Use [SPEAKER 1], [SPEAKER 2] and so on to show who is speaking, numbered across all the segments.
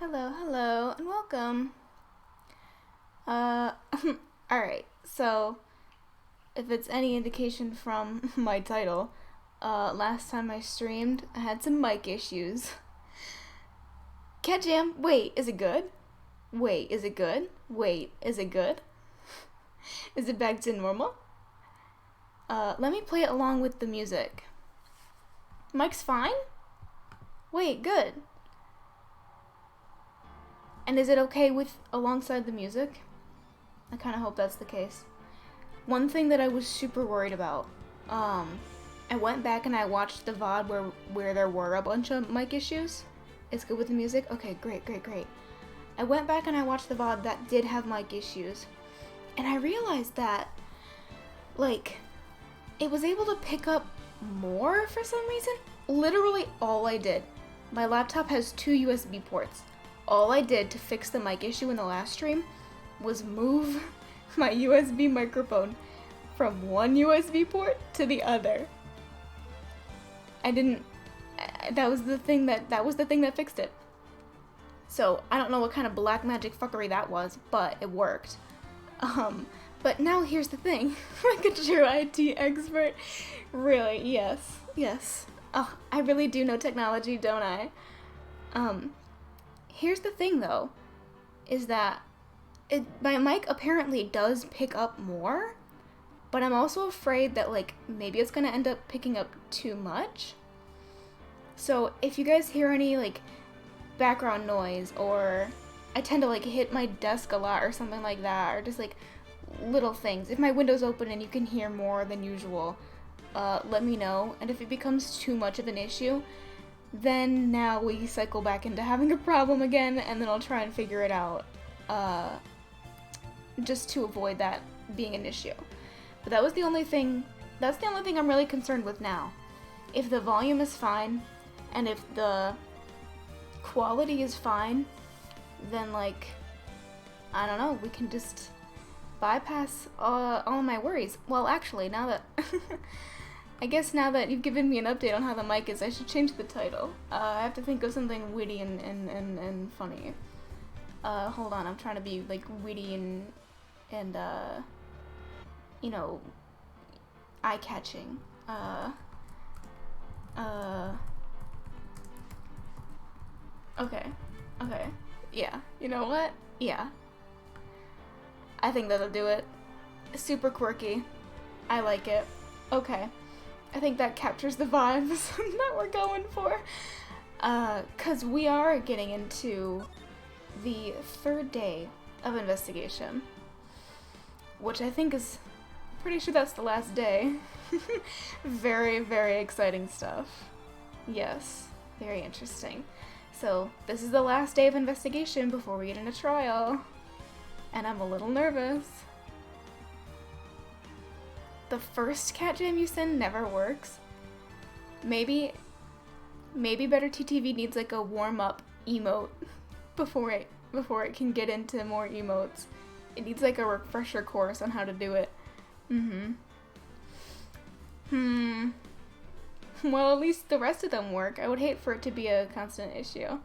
[SPEAKER 1] Hello, hello, and welcome. Uh, alright, so if it's any indication from my title, last time I streamed, I had some mic issues. Cat Jam, wait, is it good? Wait, is it good? Wait, is it good? Is it back to normal? Let me play it along with the music. Mic's fine? Wait, good. And is it okay with alongside the music? I kind of hope that's the case. One thing that I was super worried about, I went back and I watched the VOD where there were a bunch of mic issues. It's good with the music? Okay, great. I went back and I watched the VOD that did have mic issues. And I realized that, it was able to pick up more for some reason. Literally all I did. My laptop has 2 USB ports. All I did to fix the mic issue in the last stream was move my USB microphone from one USB port to the other. That was the thing that fixed it. So, I don't know what kind of black magic fuckery that was, but it worked. But now here's the thing. Like a true IT expert. Really, yes. Oh, I really do know technology, don't I? Here's the thing though, is that my mic apparently does pick up more, but I'm also afraid that maybe it's gonna end up picking up too much. So if you guys hear any background noise, or I tend to hit my desk a lot or something like that, or just little things. If my window's open and you can hear more than usual, let me know. And if it becomes too much of an issue, then now we cycle back into having a problem again, and then I'll try and figure it out, just to avoid that being an issue. But that's the only thing I'm really concerned with now. If the volume is fine, and if the quality is fine, then I don't know, we can just bypass all my worries. Well, actually, now that I guess now that you've given me an update on how the mic is, I should change the title. I have to think of something witty and funny. Hold on, I'm trying to be witty and eye-catching. Okay. Yeah, you know what? Yeah. I think that'll do it. Super quirky. I like it. Okay. I think that captures the vibes that we're going for. 'Cause we are getting into the 3rd day of investigation, which I think is, pretty sure that's the last day. Very, very exciting stuff. Yes, very interesting. So this is the last day of investigation before we get into trial, and I'm a little nervous. The first cat jam you send never works. Maybe Better TTV needs a warm-up emote before it can get into more emotes. It needs a refresher course on how to do it. Well, at least the rest of them work. I would hate for it to be a constant issue.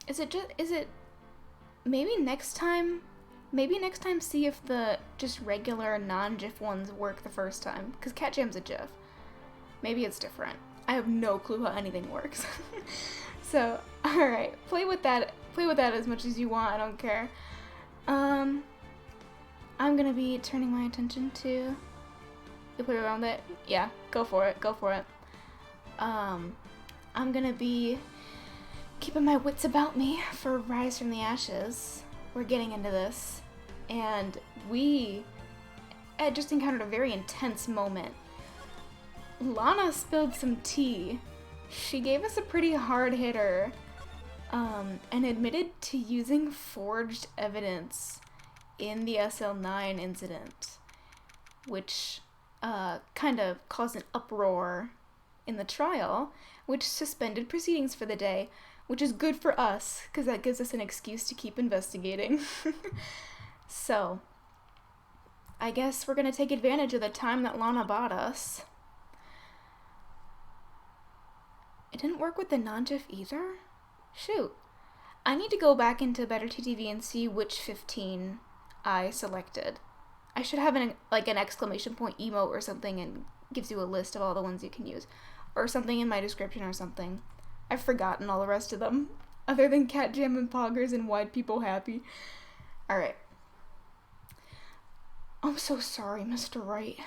[SPEAKER 1] Is it maybe next time see if the just regular non-GIF ones work the first time, because Cat Jam's a GIF. Maybe it's different. I have no clue how anything works. So, alright, play with that as much as you want, I don't care. I'm gonna be turning my attention to the play around it. Yeah, go for it. I'm gonna be keeping my wits about me for Rise from the Ashes. We're getting into this, and we had just encountered a very intense moment. Lana spilled some tea. She gave us a pretty hard hitter, and admitted to using forged evidence in the SL9 incident, which kind of caused an uproar in the trial, which suspended proceedings for the day, which is good for us, because that gives us an excuse to keep investigating. So, I guess we're gonna take advantage of the time that Lana bought us. It didn't work with the non-GIF either? Shoot. I need to go back into Better TTV and see which 15 I selected. I should have an exclamation point emote or something and gives you a list of all the ones you can use. Or something in my description or something. I've forgotten all the rest of them. Other than Cat Jam and Poggers and Wide People Happy. Alright. I'm so sorry, Mr. Wright.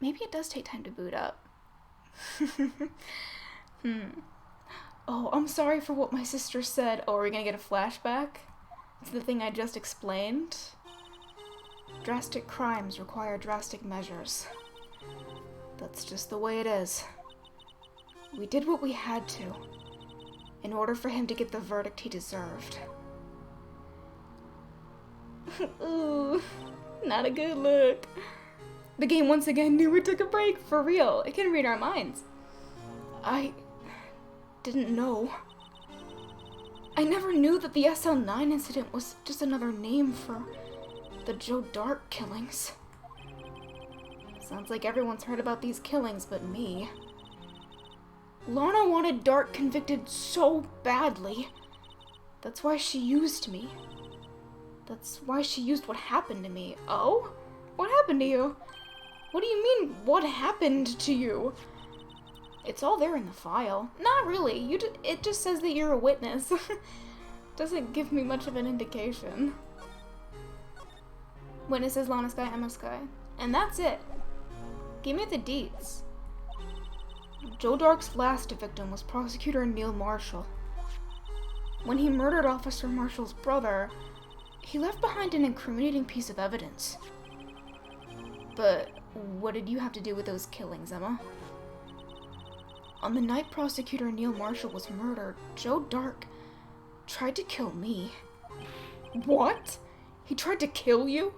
[SPEAKER 1] Maybe it does take time to boot up. Oh, I'm sorry for what my sister said. Oh, are we gonna get a flashback to the thing I just explained? Drastic crimes require drastic measures. That's just the way it is. We did what we had to, in order for him to get the verdict he deserved. Ooh, not a good look. The game once again knew we took a break, for real. It can read our minds. I didn't know. I never knew that the SL9 incident was just another name for the Joe Dark killings. Sounds like everyone's heard about these killings but me. Lana wanted Dark convicted so badly. That's why she used me. That's why she used what happened to me. Oh? What happened to you? What do you mean, what happened to you? It's all there in the file. Not really. It just says that you're a witness. Doesn't give me much of an indication. Witnesses Lana Sky, Emma Sky. And that's it. Give me the deets. Joe Dark's last victim was Prosecutor Neil Marshall. When he murdered Officer Marshall's brother, he left behind an incriminating piece of evidence. But what did you have to do with those killings, Emma? On the night Prosecutor Neil Marshall was murdered, Joe Dark tried to kill me. What? He tried to kill you?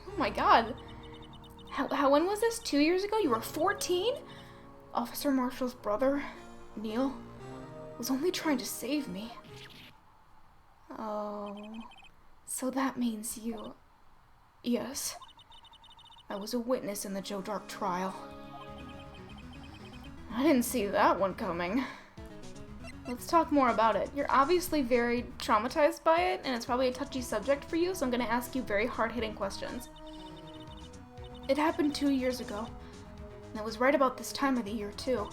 [SPEAKER 1] Oh my god. When was this? 2 years ago? You were 14? Officer Marshall's brother, Neil, was only trying to save me. Oh, so that means you... Yes. I was a witness in the Joe Dark trial. I didn't see that one coming. Let's talk more about it. You're obviously very traumatized by it, and it's probably a touchy subject for you, so I'm going to ask you very hard-hitting questions. It happened 2 years ago, and it was right about this time of the year, too.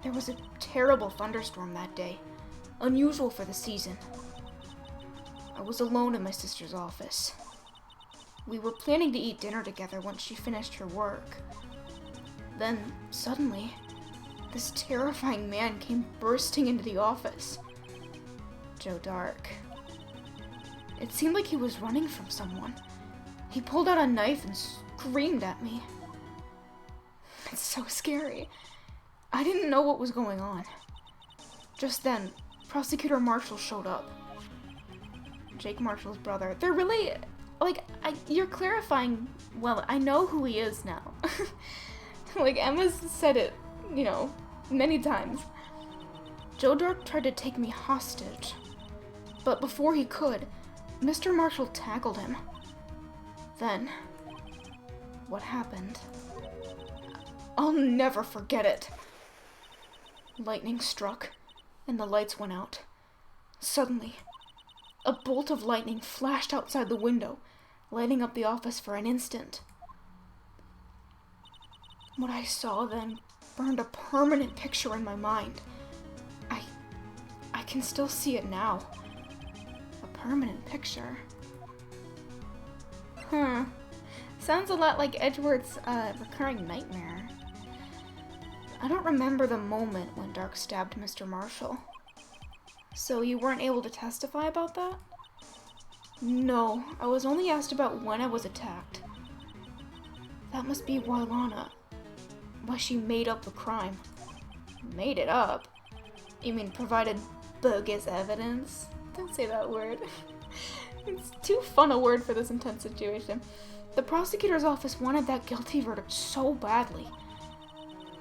[SPEAKER 1] There was a terrible thunderstorm that day, unusual for the season. I was alone in my sister's office. We were planning to eat dinner together once she finished her work. Then, suddenly, this terrifying man came bursting into the office. Joe Dark. It seemed like he was running from someone. He pulled out a knife and screamed at me. It's so scary. I didn't know what was going on. Just then, Prosecutor Marshall showed up. Jake Marshall's brother. They're really... you're clarifying... Well, I know who he is now. Emma's said it, many times. Joe Dark tried to take me hostage. But before he could, Mr. Marshall tackled him. Then, what happened? I'll never forget it. Lightning struck, and the lights went out. Suddenly, a bolt of lightning flashed outside the window, lighting up the office for an instant. What I saw then burned a permanent picture in my mind. I can still see it now. A permanent picture. Huh. Sounds a lot like Edgeworth's recurring nightmare. I don't remember the moment when Dark stabbed Mr. Marshall. So you weren't able to testify about that? No, I was only asked about when I was attacked. That must be why why she made up the crime. Made it up? You mean provided bogus evidence? Don't say that word. It's too fun a word for this intense situation. The prosecutor's office wanted that guilty verdict so badly.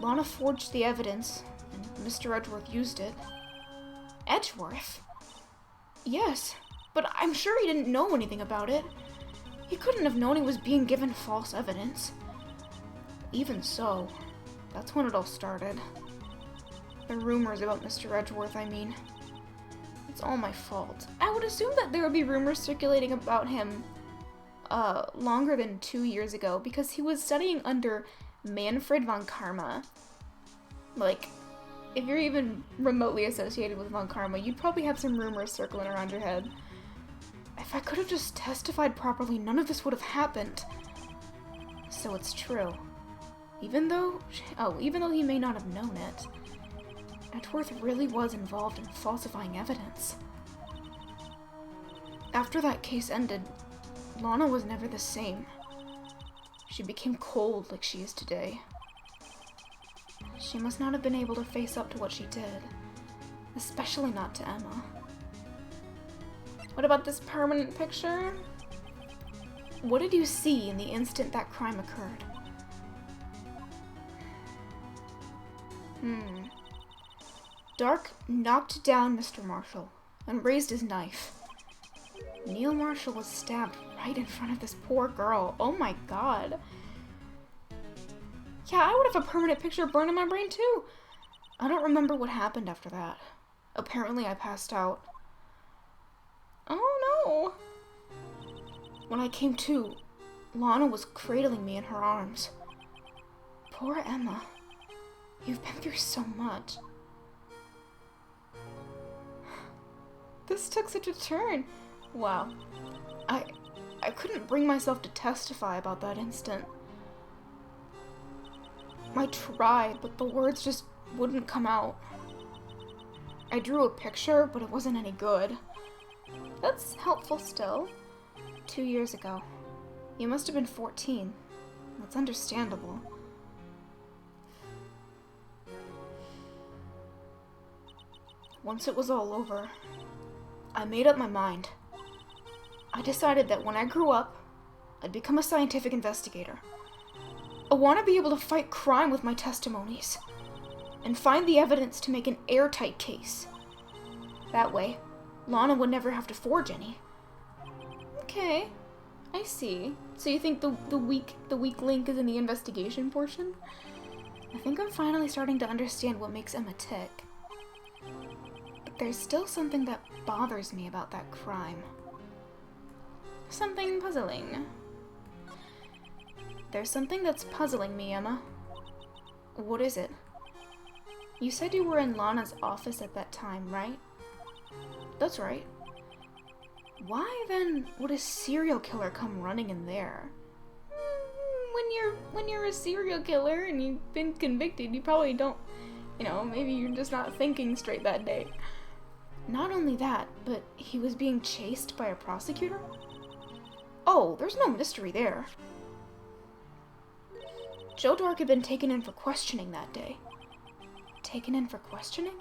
[SPEAKER 1] Lana forged the evidence, and Mr. Edgeworth used it. Edgeworth? Yes, but I'm sure he didn't know anything about it. He couldn't have known he was being given false evidence. Even so, that's when it all started. The rumors about Mr. Edgeworth, I mean. It's all my fault. I would assume that there would be rumors circulating about him, longer than 2 years ago, because he was studying under Manfred von Karma. Like, if you're even remotely associated with von Karma, you'd probably have some rumors circling around your head. If I could have just testified properly, none of this would have happened. So it's true. Even though he may not have known it, Edgeworth really was involved in falsifying evidence. After that case ended, Lana was never the same. She became cold like she is today. She must not have been able to face up to what she did, especially not to Emma. What about this permanent picture? What did you see in the instant that crime occurred? Dark knocked down Mr. Marshall and raised his knife. Neil Marshall was stabbed right in front of this poor girl. Oh my god. Yeah, I would have a permanent picture burned in my brain too. I don't remember what happened after that. Apparently I passed out. Oh no. When I came to, Lana was cradling me in her arms. Poor Emma. You've been through so much. This took such a turn. Wow. I couldn't bring myself to testify about that instant. I tried, but the words just wouldn't come out. I drew a picture, but it wasn't any good. That's helpful still. 2 years ago. You must have been 14. That's understandable. Once it was all over, I made up my mind. I decided that when I grew up, I'd become a scientific investigator. I want to be able to fight crime with my testimonies, and find the evidence to make an airtight case. That way, Lana would never have to forge any. Okay, I see. So you think the weak link is in the investigation portion? I think I'm finally starting to understand what makes Emma tick. But there's still something that bothers me about that crime. Something puzzling. There's something that's puzzling me, Emma. What is it? You said you were in Lana's office at that time, right? That's right. Why then would a serial killer come running in there? When you're a serial killer and you've been convicted, you probably don't, maybe you're just not thinking straight that day. Not only that, but he was being chased by a prosecutor? Oh, there's no mystery there. Joe Dark had been taken in for questioning that day. Taken in for questioning?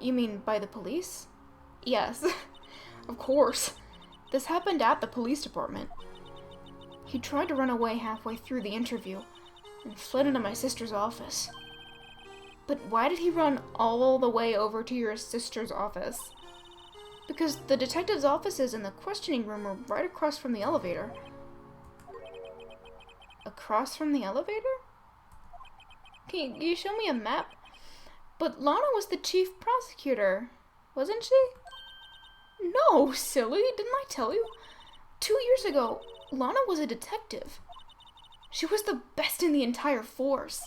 [SPEAKER 1] You mean by the police? Yes, of course. This happened at the police department. He tried to run away halfway through the interview and fled into my sister's office. But why did he run all the way over to your sister's office? Because the detective's offices and the questioning room are right across from the elevator. Across from the elevator? Can you show me a map? But Lana was the chief prosecutor, wasn't she? No, silly, didn't I tell you? 2 years ago, Lana was a detective. She was the best in the entire force.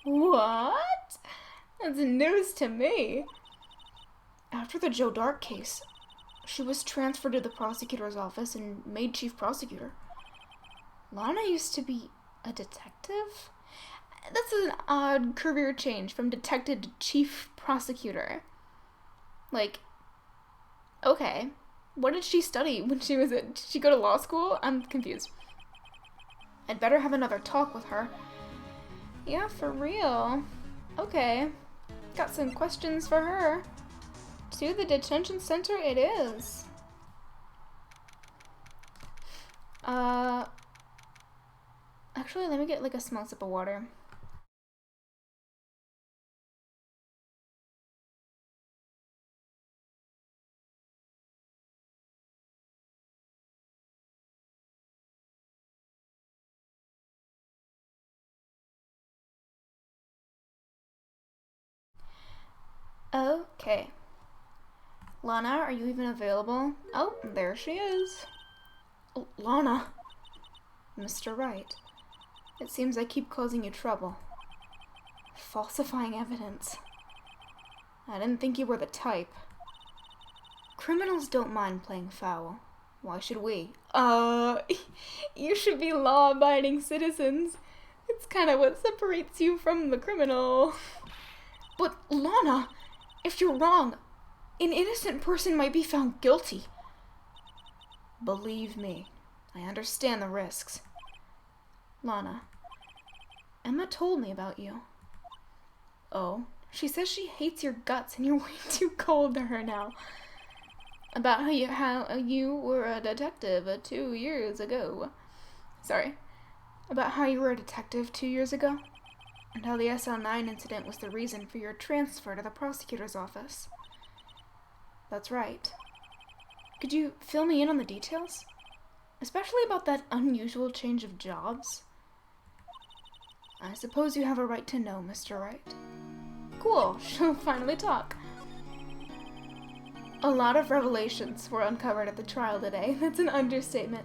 [SPEAKER 1] What? That's news to me. After the Joe Dark case, she was transferred to the prosecutor's office and made chief prosecutor. Lana used to be a detective? That's an odd career change from detective to chief prosecutor. Okay, what did she study when she was did she go to law school? I'm confused. I'd better have another talk with her. Yeah, for real. Okay, got some questions for her. To the detention center it is. Actually, let me get a small sip of water. Okay. Lana, are you even available? Oh, there she is. Oh, Lana. Mr. Wright. It seems I keep causing you trouble. Falsifying evidence. I didn't think you were the type. Criminals don't mind playing foul. Why should we? You should be law-abiding citizens. It's kind of what separates you from the criminal. But, Lana, if you're wrong, an innocent person might be found guilty. Believe me, I understand the risks. Lana, Emma told me about you. Oh, she says she hates your guts and you're way too cold to her now. About how you were a detective 2 years ago. Sorry. About how you were a detective 2 years ago? And how the SL9 incident was the reason for your transfer to the prosecutor's office. That's right. Could you fill me in on the details? Especially about that unusual change of jobs? I suppose you have a right to know, Mr. Wright. Cool, she'll finally talk. A lot of revelations were uncovered at the trial today. That's an understatement.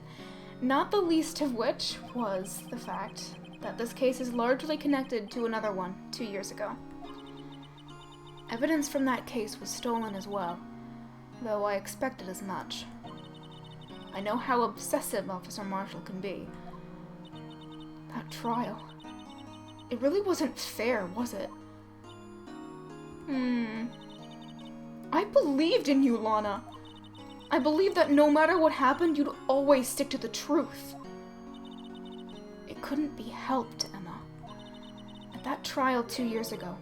[SPEAKER 1] Not the least of which was the fact that this case is largely connected to another one 2 years ago. Evidence from that case was stolen as well, though I expected as much. I know how obsessive Officer Marshall can be. That trial. It really wasn't fair, was it? I believed in you, Lana. I believed that no matter what happened, you'd always stick to the truth. It couldn't be helped, Emma. At that trial 2 years ago,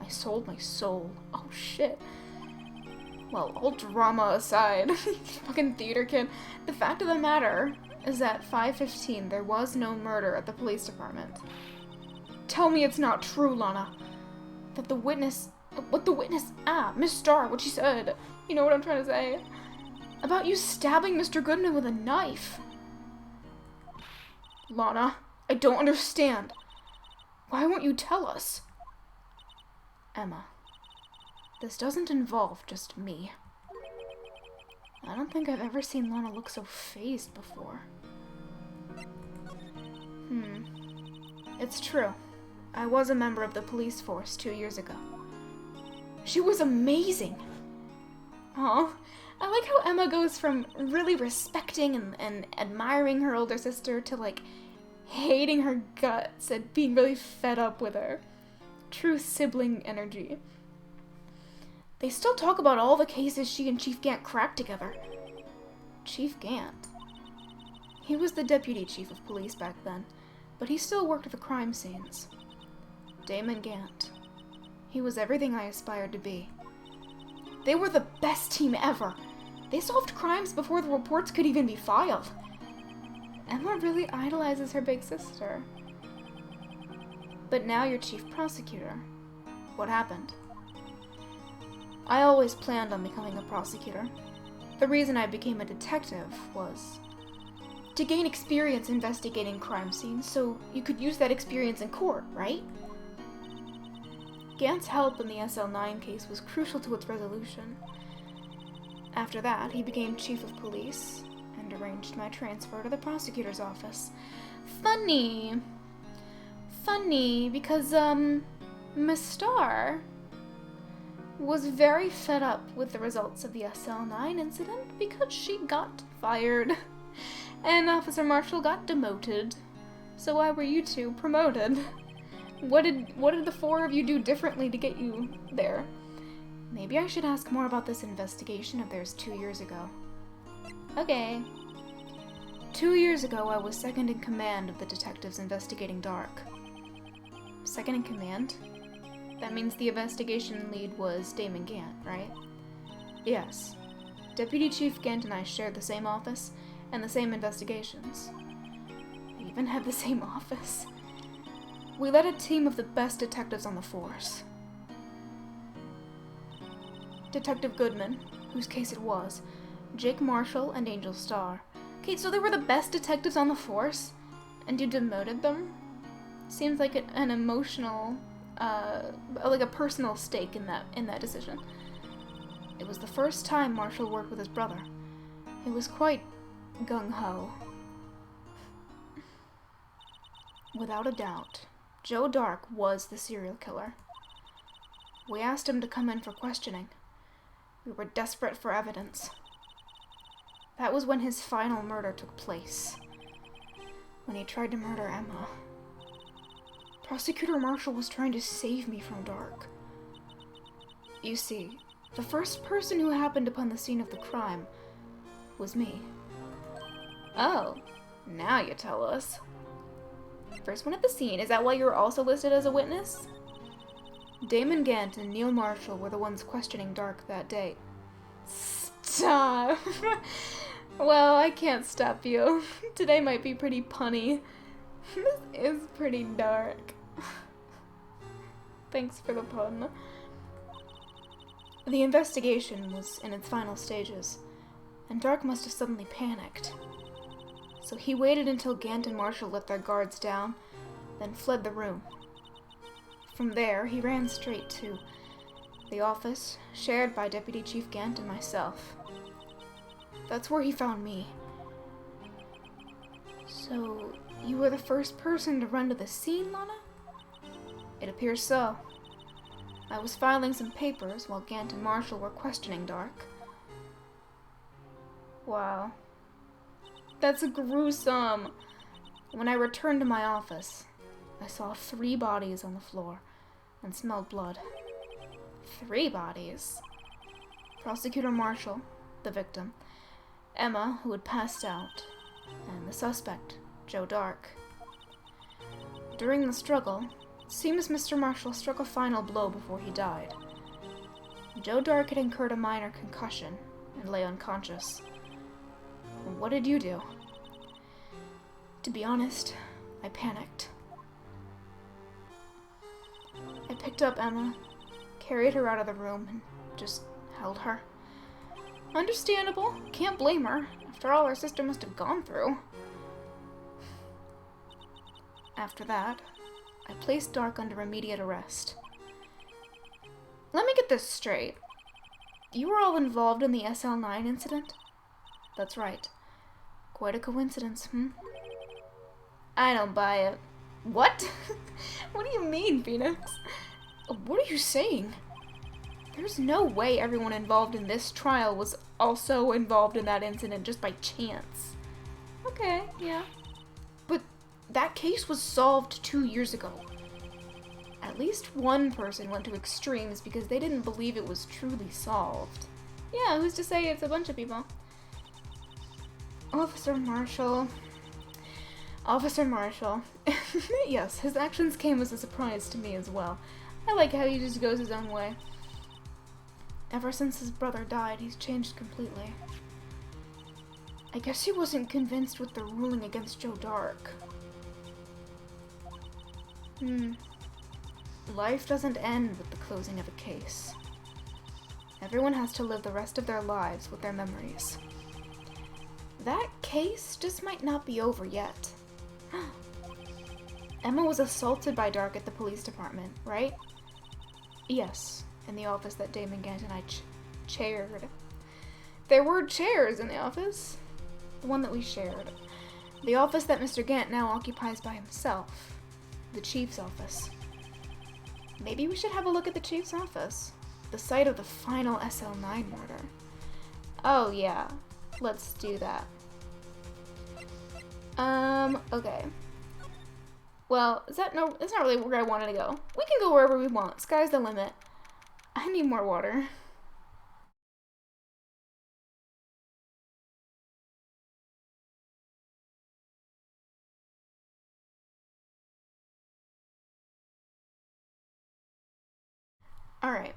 [SPEAKER 1] I sold my soul. Oh, shit. Well, all drama aside, fucking theater kid, the fact of the matter is that 5:15 there was no murder at the police department. Tell me it's not true, Lana. That the witness... Miss Starr, what she said. You know what I'm trying to say? About you stabbing Mr. Goodman with a knife. Lana, I don't understand. Why won't you tell us? Emma, this doesn't involve just me. I don't think I've ever seen Lana look so fazed before. It's true. I was a member of the police force 2 years ago. She was amazing. Aw, I like how Emma goes from really respecting and admiring her older sister to, like, hating her guts and being really fed up with her. True sibling energy. They still talk about all the cases she and Chief Gant cracked together. Chief Gant? He was the deputy chief of police back then, but he still worked the crime scenes. Damon Gant. He was everything I aspired to be. They were the best team ever. They solved crimes before the reports could even be filed. Emma really idolizes her big sister. But now you're chief prosecutor. What happened? I always planned on becoming a prosecutor. The reason I became a detective was to gain experience investigating crime scenes so you could use that experience in court, right? Gant's help in the SL9 case was crucial to its resolution. After that, he became chief of police and arranged my transfer to the prosecutor's office. Funny, because, Miss Starr was very fed up with the results of the SL9 incident because she got fired, and Officer Marshall got demoted. So why were you two promoted? What did the four of you do differently to get you there? Maybe I should ask more about this investigation of theirs 2 years ago. Okay. 2 years ago, I was second in command of the detectives investigating Dark. Second in command? That means the investigation lead was Damon Gant, right? Yes. Deputy Chief Gant and I shared the same office and the same investigations. We even had the same office. We led a team of the best detectives on the force. Detective Goodman, whose case it was, Jake Marshall, and Angel Starr. Okay, so they were the best detectives on the force? And you demoted them? Seems like an emotional like a personal stake in that decision. It was the first time Marshall worked with his brother. He was quite gung-ho. Without a doubt, Joe Dark was the serial killer. We asked him to come in for questioning. We were desperate for evidence. That was when his final murder took place. When he tried to murder Emma. Prosecutor Marshall was trying to save me from Dark. You see, the first person who happened upon the scene of the crime was me. Oh, now you tell us. First one at the scene, is that why you're also listed as a witness? Damon Gant and Neil Marshall were the ones questioning Dark that day. Stop! Well, I can't stop you. Today might be pretty punny. This is pretty dark. Thanks for the pun. The investigation was in its final stages, and Dark must have suddenly panicked. So he waited until Gant and Marshall let their guards down, then fled the room. From there, he ran straight to the office, shared by Deputy Chief Gant and myself. That's where he found me. So, you were the first person to run to the scene, Lana? It appears so. I was filing some papers while Gant and Marshall were questioning Dark. Wow. That's gruesome. When I returned to my office, I saw 3 bodies on the floor and smelled blood. 3 bodies. Prosecutor Marshall, the victim, Emma, who had passed out, and the suspect, Joe Dark. During the struggle, it seems Mr. Marshall struck a final blow before he died. Joe Dark had incurred a minor concussion and lay unconscious. What did you do? To be honest, I panicked. I picked up Emma, carried her out of the room, and just held her. Understandable. Can't blame her. After all, her sister must have gone through. After that, I placed Dark under immediate arrest. Let me get this straight. You were all involved in the SL9 incident? That's right. Quite a coincidence, I don't buy it. What? What do you mean, Phoenix? What are you saying? There's no way everyone involved in this trial was also involved in that incident just by chance. Okay, yeah. But that case was solved 2 years ago. At least one person went to extremes because they didn't believe it was truly solved. Yeah, who's to say it's a bunch of people? Officer Marshall. Yes, his actions came as a surprise to me as well. I like how he just goes his own way. Ever since his brother died, he's changed completely. I guess he wasn't convinced with the ruling against Joe Dark. Life doesn't end with the closing of a case. Everyone has to live the rest of their lives with their memories. That case just might not be over yet. Emma was assaulted by Dark at the police department, right? Yes, in the office that Damon Gant and I chaired. There were chairs in the office. The one that we shared. The office that Mr. Gant now occupies by himself. The chief's office. Maybe we should have a look at the chief's office. The site of the final SL9 murder. Oh yeah, let's do that. Okay. Well, that's not really where I wanted to go. We can go wherever we want. Sky's the limit. I need more water. Alright.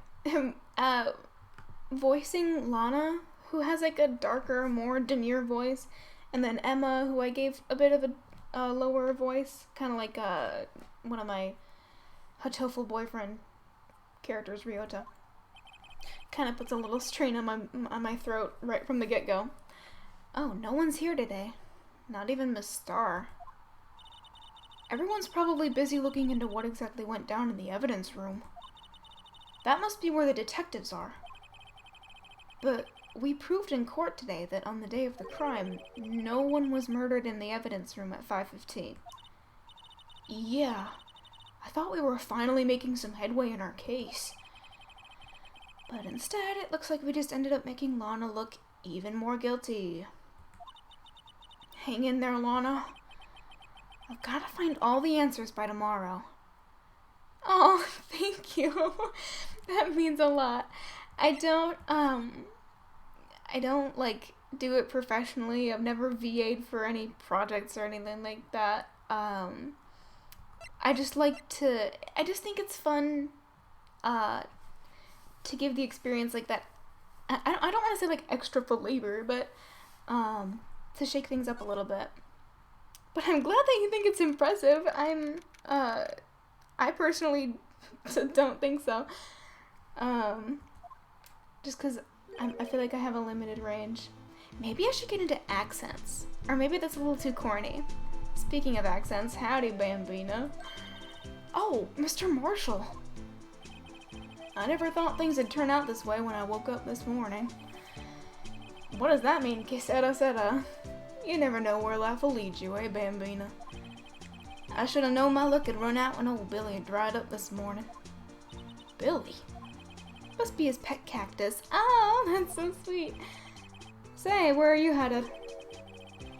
[SPEAKER 1] Voicing Lana, who has like a darker, more demure voice, and then Emma, who I gave a bit of a lower voice, kind of like one of my Hatoful boyfriend characters, Ryota. Kind of puts a little strain on my throat right from the get-go. Oh, no one's here today. Not even Miss Star. Everyone's probably busy looking into what exactly went down in the evidence room. That must be where the detectives are. But we proved in court today that on the day of the crime, no one was murdered in the evidence room at 5:15. Yeah, I thought we were finally making some headway in our case. But instead, it looks like we just ended up making Lana look even more guilty. Hang in there, Lana. I've got to find all the answers by tomorrow. Oh, thank you. That means a lot. I don't, like, do it professionally. I've never VA'd for any projects or anything like that. I just think it's fun, to give the experience like that. I don't want to say, like, extra for labor, but, to shake things up a little bit. But I'm glad that you think it's impressive. I personally don't think so. Just because I feel like I have a limited range. Maybe I should get into accents. Or maybe that's a little too corny. Speaking of accents, howdy, Bambina. Oh, Mr. Marshall. I never thought things would turn out this way when I woke up this morning. What does that mean, que sera? You never know where life will lead you, eh, Bambina? I should have known my luck had run out when old Billy had dried up this morning. Billy? Must be his pet cactus. Oh, that's so sweet. Say, where are you headed?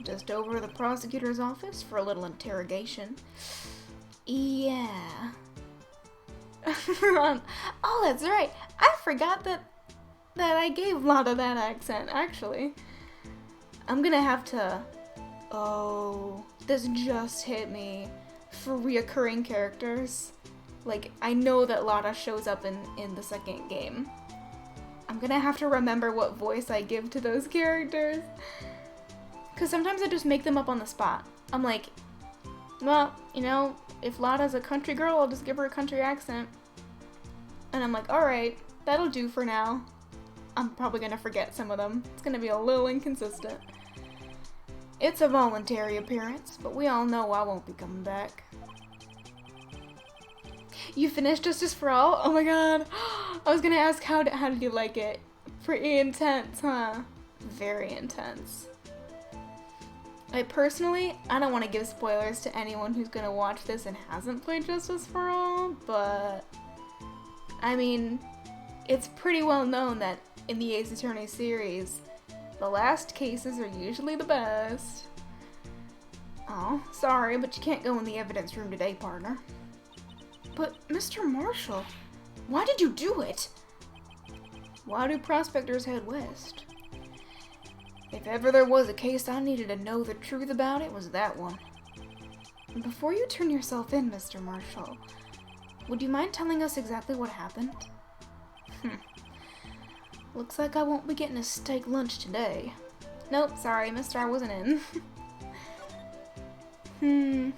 [SPEAKER 1] Just over to the prosecutor's office for a little interrogation. Yeah. Oh, that's right. I forgot that I gave Lana that accent, actually. I'm gonna have to... Oh, this just hit me. For reoccurring characters. Like, I know that Lana shows up in the second game. I'm gonna have to remember what voice I give to those characters. Because sometimes I just make them up on the spot. I'm like, well, you know, if Lana's a country girl, I'll just give her a country accent. And I'm like, alright, that'll do for now. I'm probably gonna forget some of them. It's gonna be a little inconsistent. It's a voluntary appearance, but we all know I won't be coming back. You finished Justice for All? Oh my god. I was gonna ask how did you like it? Pretty intense, huh? Very intense. I don't want to give spoilers to anyone who's gonna watch this and hasn't played Justice for All, but I mean, it's pretty well known that in the Ace Attorney series, the last cases are usually the best. Oh, sorry, but you can't go in the evidence room today, partner. But, Mr. Marshall, why did you do it? Why do prospectors head west? If ever there was a case I needed to know the truth about, it was that one. Before you turn yourself in, Mr. Marshall, would you mind telling us exactly what happened? Looks like I won't be getting a steak lunch today. Nope, sorry, mister, I wasn't in.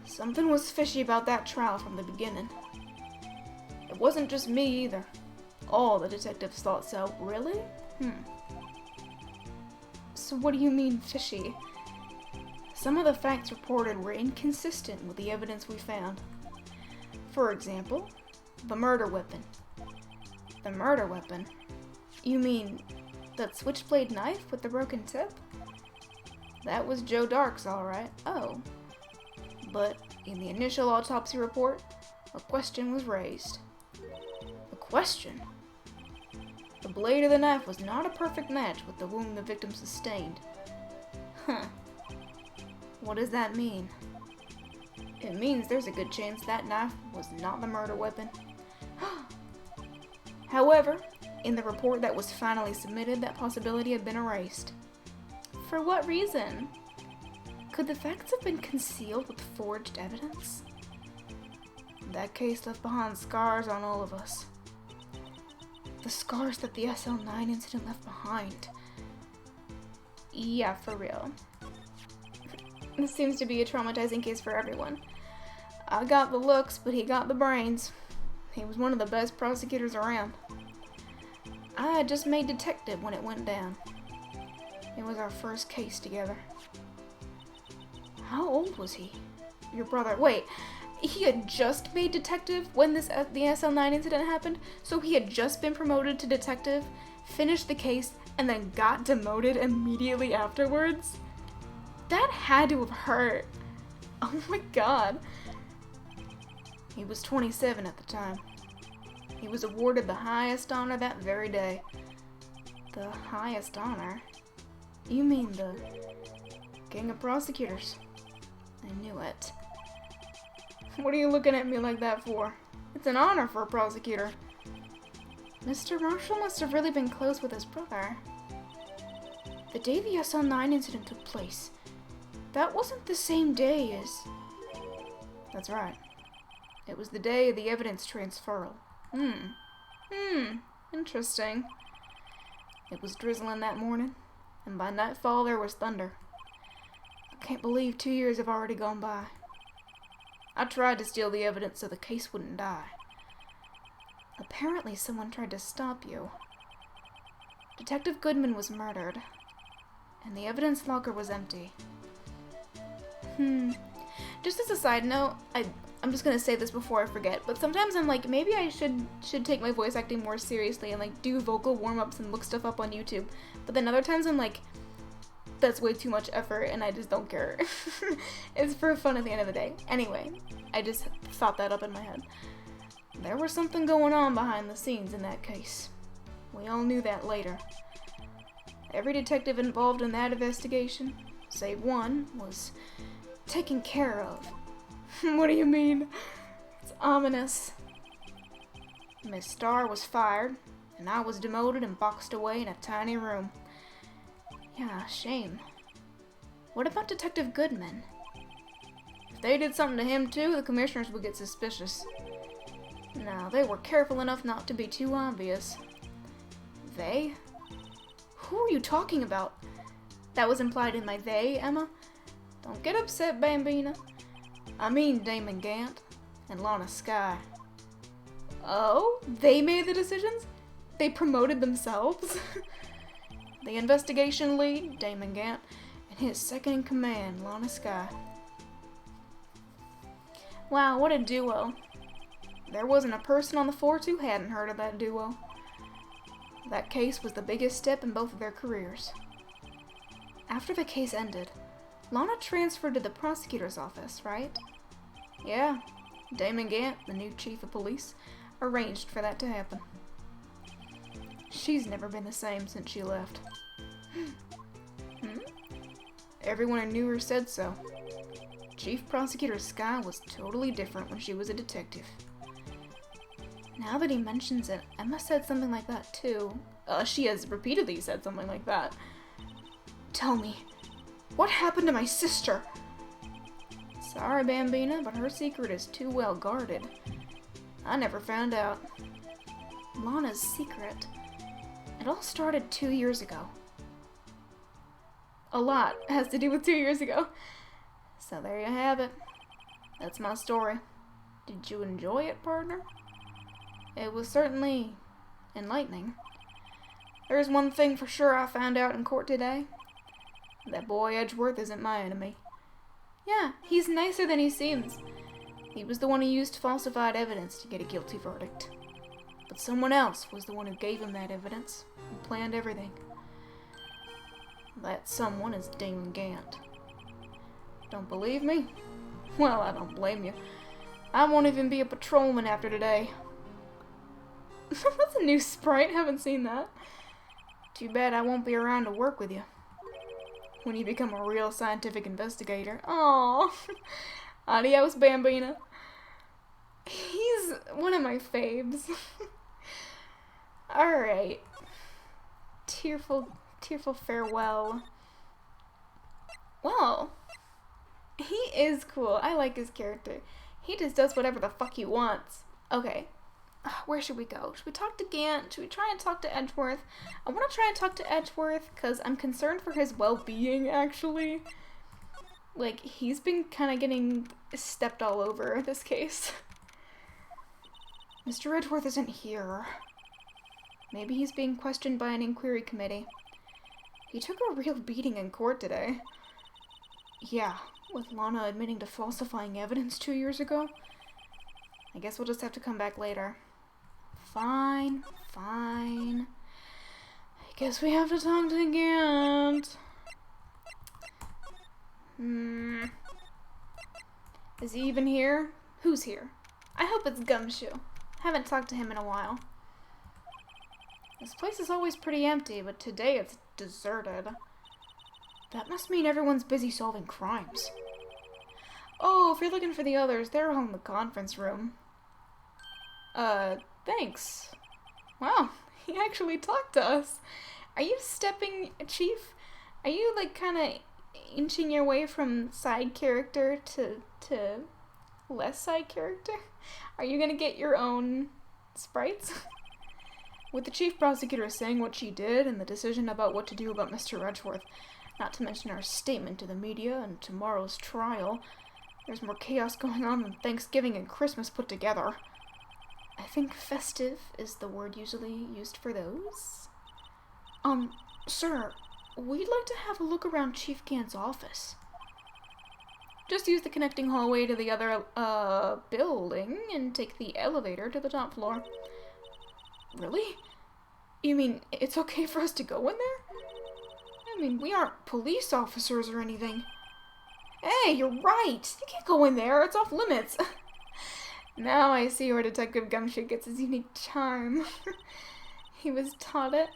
[SPEAKER 1] Something was fishy about that trial from the beginning. It wasn't just me either. All the detectives thought so. Really? So what do you mean, fishy? Some of the facts reported were inconsistent with the evidence we found. For example, the murder weapon. The murder weapon? You mean that switchblade knife with the broken tip? That was Joe Dark's, alright. Oh. But in the initial autopsy report, a question was raised. A question? The blade of the knife was not a perfect match with the wound the victim sustained. What does that mean? It means there's a good chance that knife was not the murder weapon. However, in the report that was finally submitted, that possibility had been erased. For what reason? Could the facts have been concealed with forged evidence? That case left behind scars on all of us. The scars that the SL9 incident left behind. Yeah, for real. This seems to be a traumatizing case for everyone. I got the looks, but he got the brains. He was one of the best prosecutors around. I had just made detective when it went down. It was our first case together. How old was he? Your brother. Wait, he had just made detective when the SL9 incident happened? So he had just been promoted to detective, finished the case, and then got demoted immediately afterwards? That had to have hurt. Oh my god. He was 27 at the time. He was awarded the highest honor that very day. The highest honor? You mean the King of Prosecutors? I knew it. What are you looking at me like that for? It's an honor for a prosecutor. Mr. Marshall must have really been close with his brother. The day the SL9 incident took place, that wasn't the same day as... That's right. It was the day of the evidence transferal. Interesting. It was drizzling that morning, and by nightfall there was thunder. I can't believe 2 years have already gone by. I tried to steal the evidence so the case wouldn't die. Apparently someone tried to stop you. Detective Goodman was murdered, and the evidence locker was empty. Just as a side note, I'm just gonna say this before I forget, but sometimes I'm like, maybe I should take my voice acting more seriously and like do vocal warm-ups and look stuff up on YouTube. But then other times I'm like, that's way too much effort and I just don't care. It's for fun at the end of the day. Anyway, I just thought that up in my head. There was something going on behind the scenes in that case. We all knew that later. Every detective involved in that investigation, save one, was taken care of. What do you mean? It's ominous. Miss Starr was fired, and I was demoted and boxed away in a tiny room. Yeah, shame. What about Detective Goodman? If they did something to him too, the commissioners would get suspicious. No, they were careful enough not to be too obvious. They? Who are you talking about? That was implied in my they, Emma. Don't get upset, Bambina. I mean Damon Gant and Lana Skye. Oh? They made the decisions? They promoted themselves? The investigation lead, Damon Gant, and his second in command, Lana Skye. Wow, what a duo. There wasn't a person on the force who hadn't heard of that duo. That case was the biggest step in both of their careers. After the case ended, Lana transferred to the prosecutor's office, right? Yeah, Damon Gant, the new chief of police, arranged for that to happen. She's never been the same since she left. Everyone who knew her said so. Chief Prosecutor Skye was totally different when she was a detective. Now that he mentions it, Emma said something like that too. She has repeatedly said something like that. Tell me, what happened to my sister? Sorry, Bambina, but her secret is too well guarded. I never found out. Lana's secret. It all started 2 years ago. A lot has to do with 2 years ago. So there you have it. That's my story. Did you enjoy it, partner? It was certainly enlightening. There's one thing for sure I found out in court today. That boy Edgeworth isn't my enemy. Yeah, he's nicer than he seems. He was the one who used falsified evidence to get a guilty verdict. But someone else was the one who gave him that evidence and planned everything. That someone is Damon Gant. Don't believe me? Well, I don't blame you. I won't even be a patrolman after today. That's a new sprite, haven't seen that. Too bad I won't be around to work with you when you become a real scientific investigator. Aww. Adios, Bambina. He's one of my faves. Alright. Tearful farewell. Well, he is cool. I like his character. He just does whatever the fuck he wants. Okay. Where should we go? Should we talk to Gant? Should we try and talk to Edgeworth? I want to try and talk to Edgeworth because I'm concerned for his well-being, actually. Like, he's been kind of getting stepped all over this case. Mr. Edgeworth isn't here. Maybe he's being questioned by an inquiry committee. He took a real beating in court today. Yeah, With Lana admitting to falsifying evidence 2 years ago? I guess we'll just have to come back later. Fine. I guess we have to talk to Gant. Is he even here? Who's here? I hope it's Gumshoe. Haven't talked to him in a while. This place is always pretty empty, but today it's deserted. That must mean everyone's busy solving crimes. Oh, if you're looking for the others, they're all in the conference room. Thanks. Wow, he actually talked to us. Are you stepping, Chief? Are you, like, kind of inching your way from side character to less side character? Are you gonna get your own sprites? With the Chief Prosecutor saying what she did and the decision about what to do about Mr. Edgeworth, not to mention our statement to the media and tomorrow's trial, there's more chaos going on than Thanksgiving and Christmas put together. I think festive is the word usually used for those. Sir, we'd like to have a look around Chief Gant's office. Just use the connecting hallway to the other, building and take the elevator to the top floor. Really? You mean it's okay for us to go in there? I mean, we aren't police officers or anything. Hey, you're right! You can't go in there, it's off limits. Now I see where Detective Gumshoe gets his unique charm. He was taught it.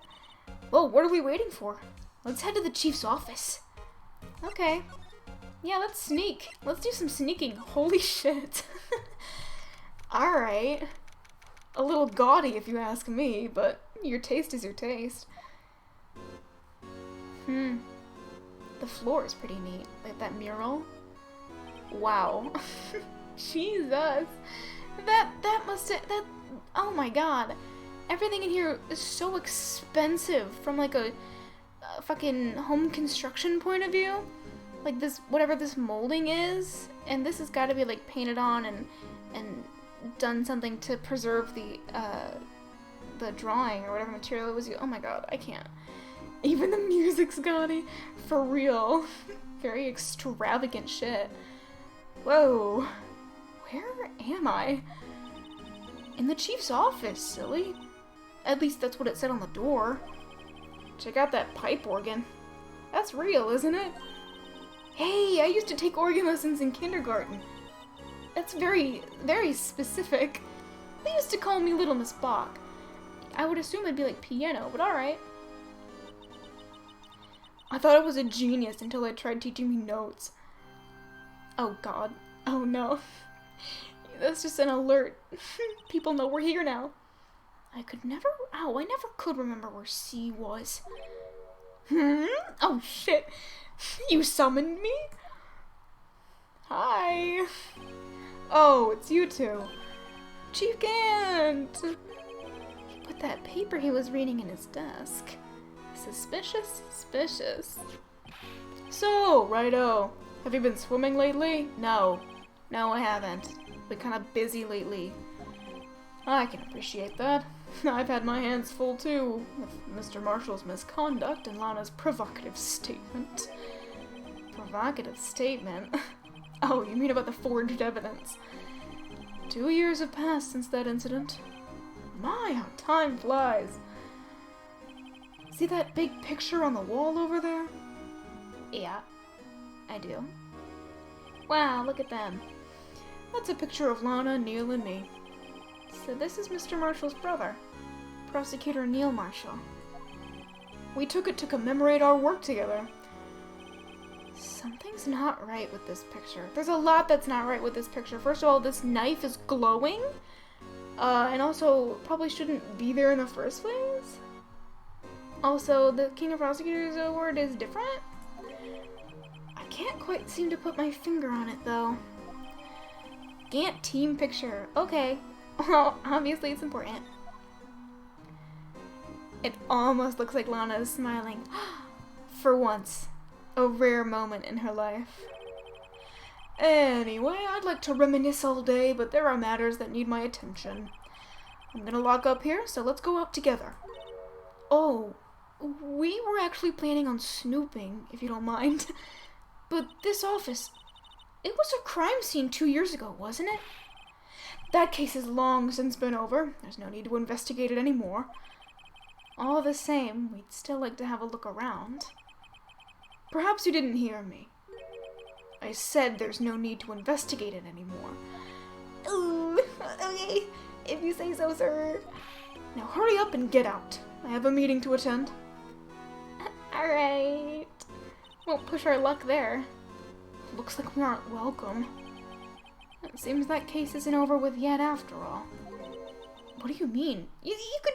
[SPEAKER 1] Well, what are we waiting for? Let's head to the Chief's office. Okay. Yeah, let's sneak. Let's do some sneaking. Holy shit. Alright. A little gaudy if you ask me, but your taste is your taste. The floor is pretty neat. Like that mural. Wow. Jesus. That must have, oh my god. Everything in here is so expensive from like a fucking home construction point of view. Like this, whatever this molding is, and this has got to be like painted on and done something to preserve the drawing or whatever material it was. Oh my god, I can't. Even the music's gaudy. For real. Very extravagant shit. Whoa. Where am I? In the Chief's office, silly. At least that's what it said on the door. Check out that pipe organ. That's real, isn't it? Hey, I used to take organ lessons in kindergarten. That's very, very specific. They used to call me Little Miss Bach. I would assume it'd be like piano, but alright. I thought I was a genius until I tried teaching me notes. Oh god. Oh no. That's just an alert. People know we're here now. I never could remember where C was. Oh shit. You summoned me? Hi. Oh, it's you two. Chief Gant! He put that paper he was reading in his desk. Suspicious? Suspicious. So, righto. Have you been swimming lately? No. No, I haven't. Been kind of busy lately. I can appreciate that. I've had my hands full too, with Mr. Marshall's misconduct and Lana's provocative statement. Provocative statement? Oh, you mean about the forged evidence. 2 years have passed since that incident. My, how time flies. See that big picture on the wall over there? Yeah, I do. Wow, look at them. That's a picture of Lana, Neil, and me. So this is Mr. Marshall's brother, Prosecutor Neil Marshall. We took it to commemorate our work together. Something's not right with this picture. There's a lot that's not right with this picture. First of all, this knife is glowing, and also probably shouldn't be there in the first place. Also, the King of Prosecutors award is different. I can't quite seem to put my finger on it, though. Gant team picture. Okay. Well, obviously it's important. It almost looks like Lana is smiling. For once. A rare moment in her life. Anyway, I'd like to reminisce all day, but there are matters that need my attention. I'm gonna lock up here, so let's go out together. Oh, we were actually planning on snooping, if you don't mind. But this office, It was a crime scene 2 years ago, wasn't it? That case has long since been over. There's no need to investigate it anymore. All the same, we'd still like to have a look around. Perhaps you didn't hear me. I said there's no need to investigate it anymore. Ooh, okay, if you say so, sir. Now hurry up and get out. I have a meeting to attend. Alright. Won't push our luck there. Looks like we aren't welcome. It seems that case isn't over with yet after all. What do you mean? You could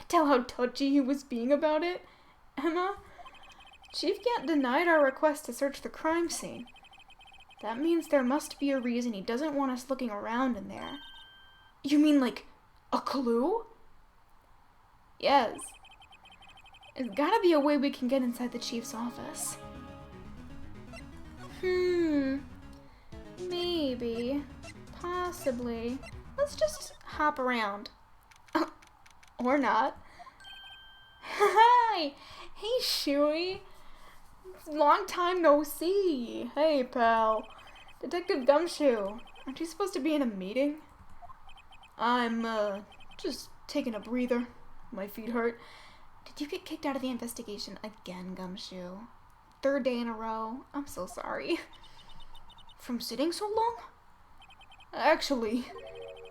[SPEAKER 1] tell how touchy he was being about it, Emma. Chief Gant denied our request to search the crime scene. That means there must be a reason he doesn't want us looking around in there. You mean like a clue? Yes. There's gotta be a way we can get inside the chief's office. Maybe. Possibly. Let's just hop around. Or not. Hi! Hey, Shuey! Long time no see. Hey, pal. Detective Gumshoe. Aren't you supposed to be in a meeting? I'm, just taking a breather. My feet hurt. Did you get kicked out of the investigation again, Gumshoe? 3rd day in a row. I'm so sorry. From sitting so long? Actually,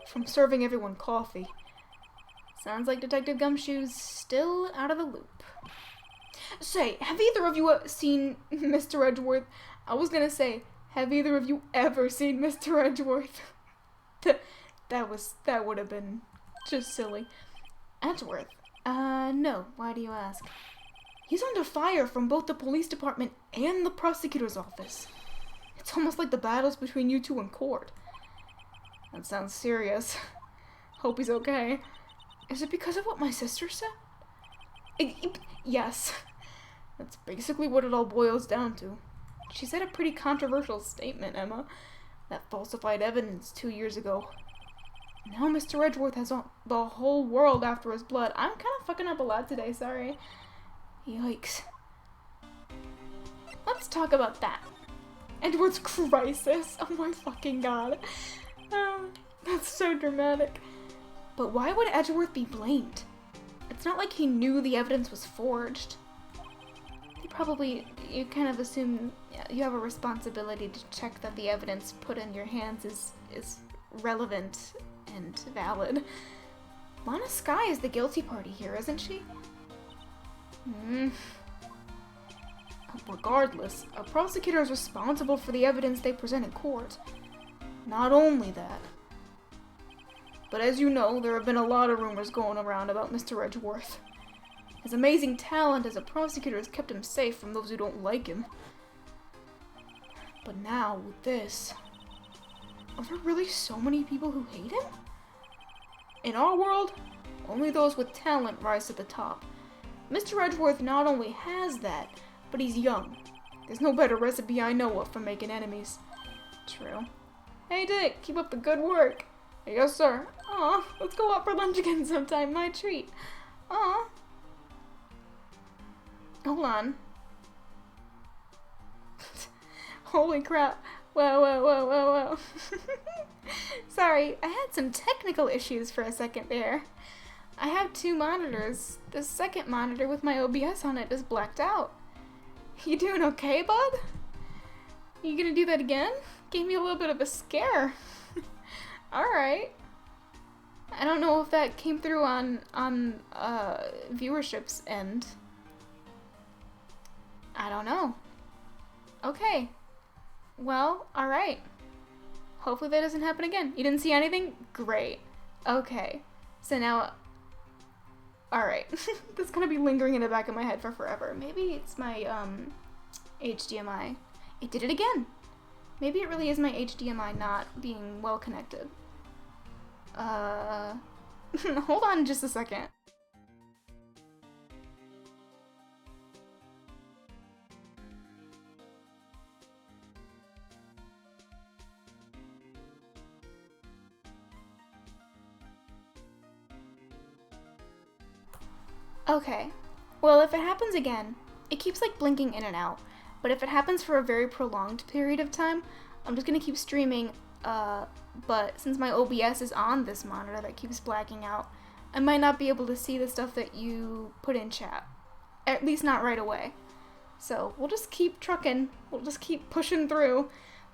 [SPEAKER 1] from serving everyone coffee. Sounds like Detective Gumshoe's still out of the loop. Say, have either of you seen Mr. Edgeworth? I was gonna say, have either of you ever seen Mr. Edgeworth? That would have been just silly. Edgeworth? No. Why do you ask? He's under fire from both the police department and the prosecutor's office. It's almost like the battles between you two in court. That sounds serious. Hope he's okay. Is it because of what my sister said? Yes. That's basically what it all boils down to. She said a pretty controversial statement, Emma. That falsified evidence 2 years ago. Now Mr. Edgeworth has the whole world after his blood. I'm kind of fucking up a lot today, sorry. Yikes. Let's talk about that. Edgeworth's crisis. Oh my fucking god. That's so dramatic. But why would Edgeworth be blamed? It's not like he knew the evidence was forged. You kind of assume you have a responsibility to check that the evidence put in your hands is relevant and valid. Lana Skye is the guilty party here, isn't she? Regardless, a prosecutor is responsible for the evidence they present in court. Not only that, but as you know, there have been a lot of rumors going around about Mr. Edgeworth. His amazing talent as a prosecutor has kept him safe from those who don't like him. But now, with this, are there really so many people who hate him? In our world, only those with talent rise to the top. Mr. Edgeworth not only has that, but he's young. There's no better recipe I know of for making enemies. True. Hey Dick, keep up the good work. Yes, sir. Aw, let's go out for lunch again sometime, my treat. Aw. Hold on. Holy crap. Whoa. Sorry, I had some technical issues for a second there. I have 2 monitors. The second monitor with my OBS on it is blacked out. You doing okay, bud? You gonna do that again? Gave me a little bit of a scare. Alright. I don't know if that came through on viewership's end. I don't know. Okay. Well, alright. Hopefully that doesn't happen again. You didn't see anything? Great. Okay. So now... Alright. That's gonna be lingering in the back of my head for forever. Maybe it's my, HDMI. It did it again! Maybe it really is my HDMI not being well connected. Hold on just a second. Okay. Well, if it happens again, it keeps like blinking in and out, but if it happens for a very prolonged period of time, I'm just gonna keep streaming, but since my OBS is on this monitor that keeps blacking out, I might not be able to see the stuff that you put in chat. At least not right away. So we'll just keep trucking. We'll just keep pushing through.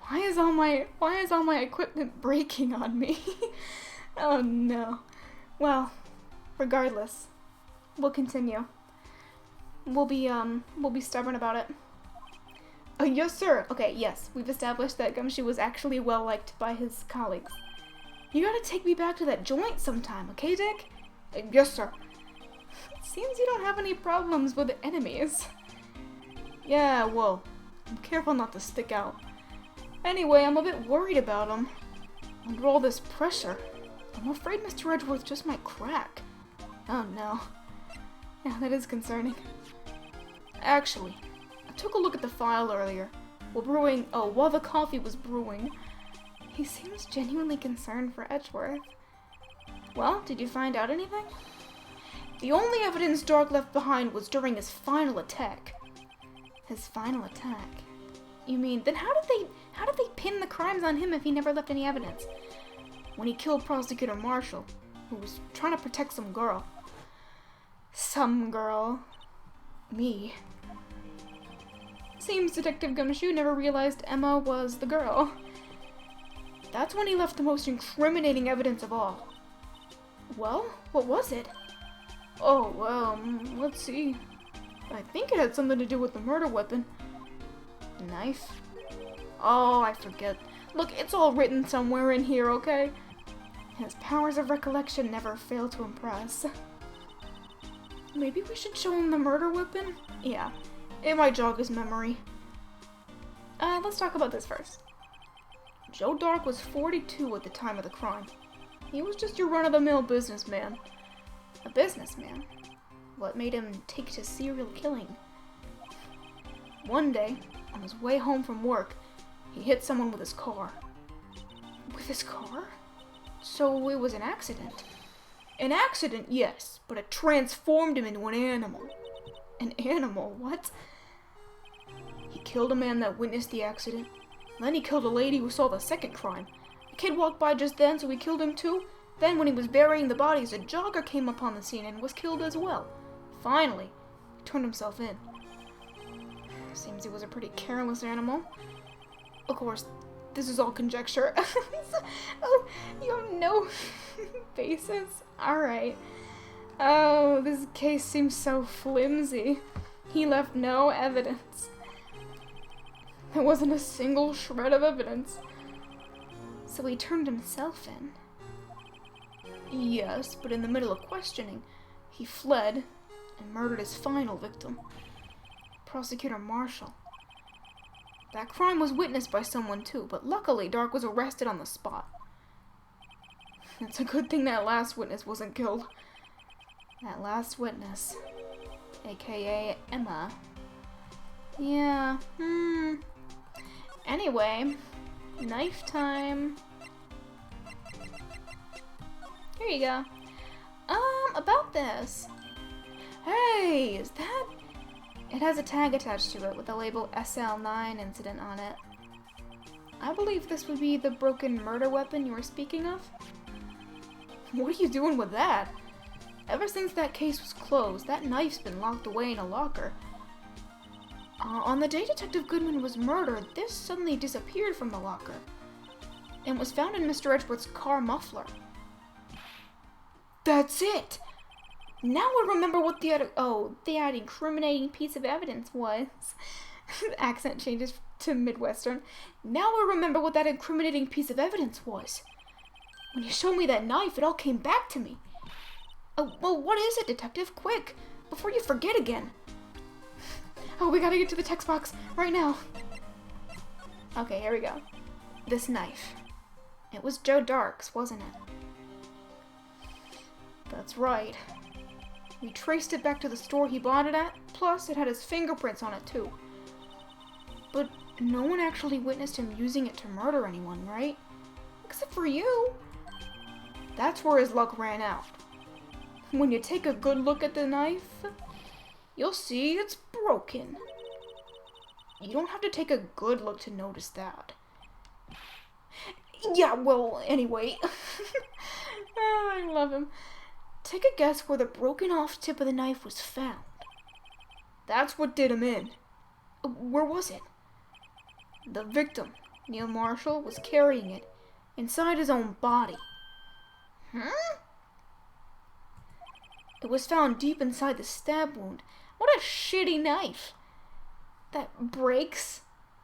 [SPEAKER 1] Why is all my equipment breaking on me? Oh no. Well, regardless, we'll continue. We'll be stubborn about it. Oh, yes, sir. Okay, yes, we've established that Gumshoe was actually well liked by his colleagues. You gotta take me back to that joint sometime, okay, Dick? Yes, sir. Seems you don't have any problems with enemies. Yeah, well, I'm careful not to stick out. Anyway, I'm a bit worried about him. Under all this pressure, I'm afraid Mr. Edgeworth just might crack. Oh no. Yeah, that is concerning. Actually, I took a look at the file earlier. While the coffee was brewing. He seems genuinely concerned for Edgeworth. Well, did you find out anything? The only evidence Dark left behind was during his final attack. His final attack? You mean, then how did they pin the crimes on him if he never left any evidence? When he killed Prosecutor Marshall, who was trying to protect some girl. Some girl. Me. Seems Detective Gumshoe never realized Emma was the girl. That's when he left the most incriminating evidence of all. Well, what was it? Oh, let's see. I think it had something to do with the murder weapon. Knife? Oh, I forget. Look, it's all written somewhere in here, okay? His powers of recollection never fail to impress. Maybe we should show him the murder weapon? Yeah, it might jog his memory. Let's talk about this first. Joe Dark was 42 at the time of the crime. He was just your run-of-the-mill businessman. A businessman? What made him take to serial killing? One day, on his way home from work, he hit someone with his car. With his car? So it was an accident. An accident, yes, but it transformed him into an animal. An animal? What? He killed a man that witnessed the accident. Then he killed a lady who saw the second crime. A kid walked by just then, so he killed him too. Then, when he was burying the bodies, a jogger came upon the scene and was killed as well. Finally, he turned himself in. Seems he was a pretty careless animal. Of course, this is all conjecture. Oh, you have no basis? Alright. Oh, this case seems so flimsy. He left no evidence. There wasn't a single shred of evidence. So he turned himself in. Yes, but in the middle of questioning, he fled and murdered his final victim, Prosecutor Marshall. That crime was witnessed by someone too, but luckily Dark was arrested on the spot. It's a good thing that last witness wasn't killed. That last witness, aka Emma. Yeah, Anyway, knife time. Here you go. About this. Hey, is that... It has a tag attached to it with the label SL9 incident on it. I believe this would be the broken murder weapon you were speaking of. What are you doing with that? Ever since that case was closed, that knife's been locked away in a locker. On the day Detective Goodman was murdered, this suddenly disappeared from the locker and was found in Mr. Edgeworth's car muffler. That's it! Now I remember what that incriminating piece of evidence was. The accent changes to Midwestern. Now I remember what that incriminating piece of evidence was. When you showed me that knife, it all came back to me. Oh, well, what is it, Detective? Quick, before you forget again. Oh, we gotta get to the text box right now. Okay, here we go. This knife. It was Joe Dark's, wasn't it? That's right. We traced it back to the store he bought it at, plus it had his fingerprints on it too. But no one actually witnessed him using it to murder anyone, right? Except for you. That's where his luck ran out. When you take a good look at the knife, you'll see it's broken. You don't have to take a good look to notice that. Yeah, well, anyway. Oh, I love him. Take a guess where the broken off tip of the knife was found. That's what did him in. Where was it? The victim, Neil Marshall, was carrying it inside his own body. It was found deep inside the stab wound. What a shitty knife. That breaks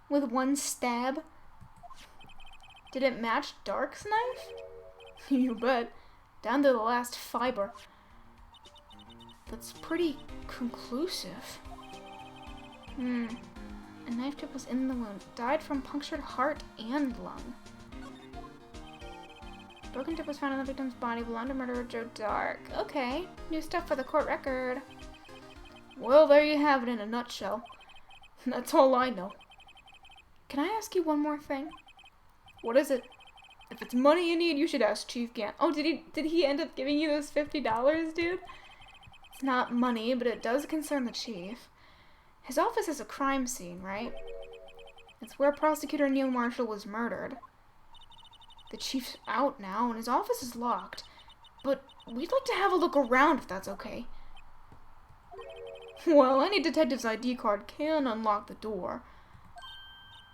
[SPEAKER 1] with one stab. Did it match Dark's knife? You bet. Down to the last fiber. That's pretty conclusive. A knife tip was in the wound. Died from punctured heart and lung. Broken tip was found on the victim's body. Belonged to murderer Joe Dark. Okay. New stuff for the court record. Well, there you have it in a nutshell. That's all I know. Can I ask you one more thing? What is it? If it's money you need, you should ask Chief Gant. Oh, did he end up giving you those $50, dude? It's not money, but it does concern the chief. His office is a crime scene, right? It's where prosecutor Neil Marshall was murdered. The chief's out now, and his office is locked. But we'd like to have a look around, if that's okay. Well, any detective's ID card can unlock the door.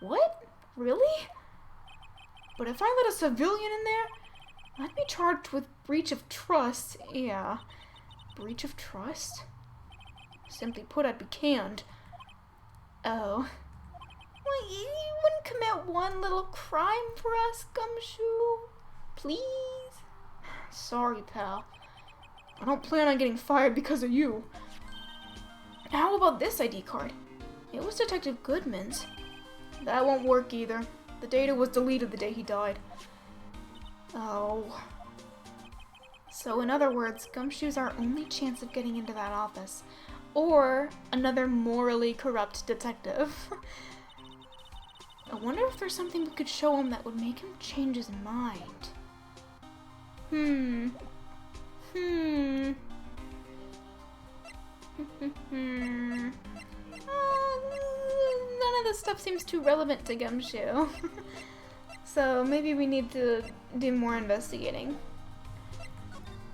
[SPEAKER 1] What? Really? But if I let a civilian in there, I'd be charged with breach of trust. Yeah. Breach of trust? Simply put, I'd be canned. Oh. Well, you wouldn't commit one little crime for us, Gumshoe? Please? Sorry, pal. I don't plan on getting fired because of you. How about this ID card? It was Detective Goodman's. That won't work either. The data was deleted the day he died. Oh. So in other words, Gumshoe's our only chance of getting into that office. Or another morally corrupt detective. I wonder if there's something we could show him that would make him change his mind. None of this stuff seems too relevant to Gumshoe. So maybe we need to do more investigating.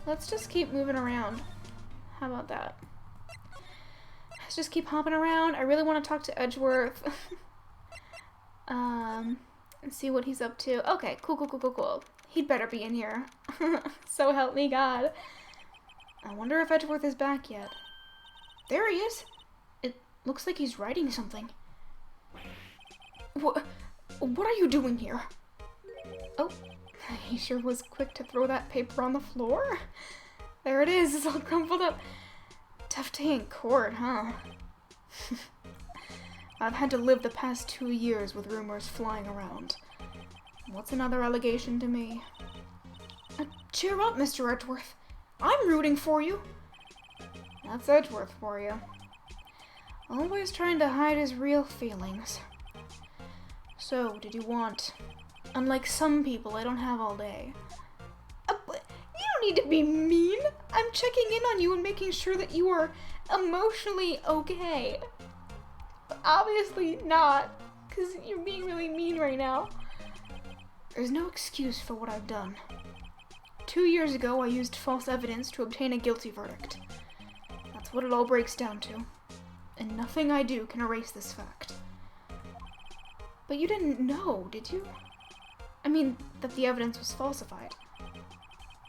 [SPEAKER 1] Let's just keep moving around. How about that? Let's just keep hopping around. I really want to talk to Edgeworth. And see what he's up to. Okay, cool. He'd better be in here. So help me God. I wonder if Edgeworth is back yet. There he is. It looks like he's writing something. What are you doing here? Oh, he sure was quick to throw that paper on the floor. There it is, it's all crumpled up. Tough day in court, huh? I've had to live the past 2 years with rumors flying around. What's another allegation to me? Cheer up, Mr. Edgeworth. I'm rooting for you. That's Edgeworth for you. Always trying to hide his real feelings. So, did you want... Unlike some people, I don't have all day. But you don't need to be mean. I'm checking in on you and making sure that you are emotionally okay. But obviously not, because you're being really mean right now. There's no excuse for what I've done. 2 years ago, I used false evidence to obtain a guilty verdict. That's what it all breaks down to. And nothing I do can erase this fact. But you didn't know, did you? I mean, that the evidence was falsified.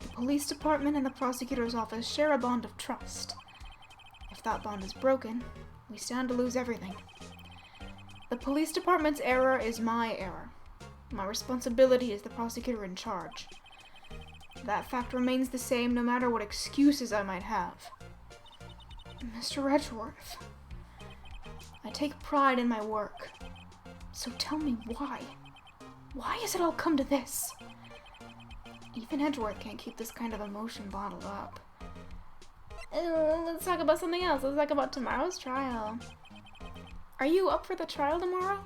[SPEAKER 1] The police department and the prosecutor's office share a bond of trust. If that bond is broken, we stand to lose everything. The police department's error is my error. My responsibility is the prosecutor in charge. That fact remains the same no matter what excuses I might have. Mr. Edgeworth, I take pride in my work. So tell me why. Why has it all come to this? Even Edgeworth can't keep this kind of emotion bottled up. Let's talk about something else. Let's talk about tomorrow's trial. Are you up for the trial tomorrow?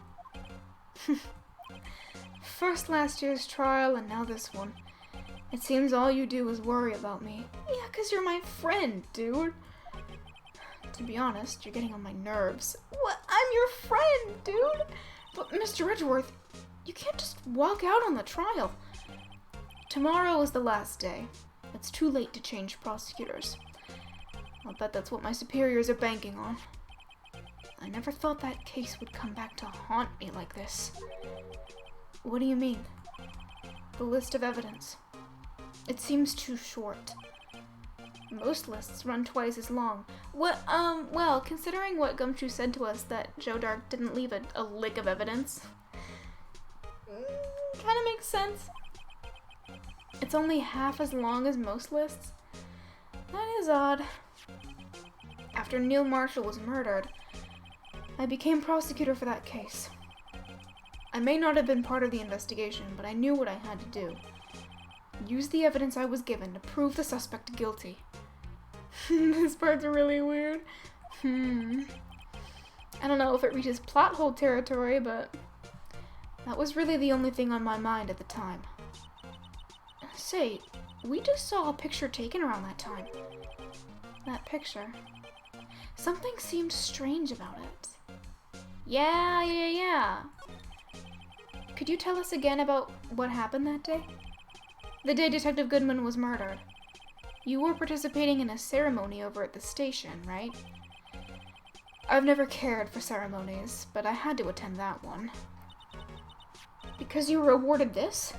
[SPEAKER 1] First last year's trial and now this one. It seems all you do is worry about me. Yeah, 'cause you're my friend, dude. To be honest, you're getting on my nerves. What? I'm your friend, dude! But Mr. Edgeworth, you can't just walk out on the trial. Tomorrow is the last day. It's too late to change prosecutors. I'll bet that's what my superiors are banking on. I never thought that case would come back to haunt me like this. What do you mean? The list of evidence. It seems too short. Most lists run twice as long. Well, considering what Gumshoe said to us that Joe Dark didn't leave a lick of evidence, kind of makes sense. It's only half as long as most lists. That is odd. After Neil Marshall was murdered, I became prosecutor for that case. I may not have been part of the investigation, but I knew what I had to do. Use the evidence I was given to prove the suspect guilty. This part's really weird. I don't know if it reaches plot hole territory, but that was really the only thing on my mind at the time. Say, we just saw a picture taken around that time. That picture. Something seemed strange about it. Yeah. Could you tell us again about what happened that day? The day Detective Goodman was murdered. You were participating in a ceremony over at the station, right? I've never cared for ceremonies, but I had to attend that one. Because you were awarded this?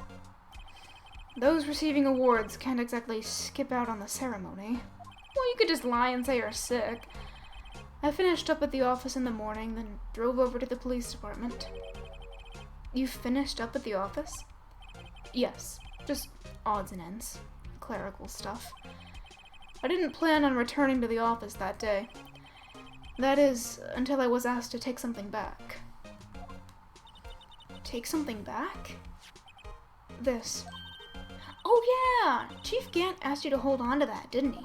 [SPEAKER 1] Those receiving awards can't exactly skip out on the ceremony. Well, you could just lie and say you're sick. I finished up at the office in the morning, then drove over to the police department. You finished up at the office? Yes, just odds and ends. Clerical stuff. I didn't plan on returning to the office that day. That is, until I was asked to take something back. Take something back? This. Oh yeah! Chief Gant asked you to hold on to that, didn't he?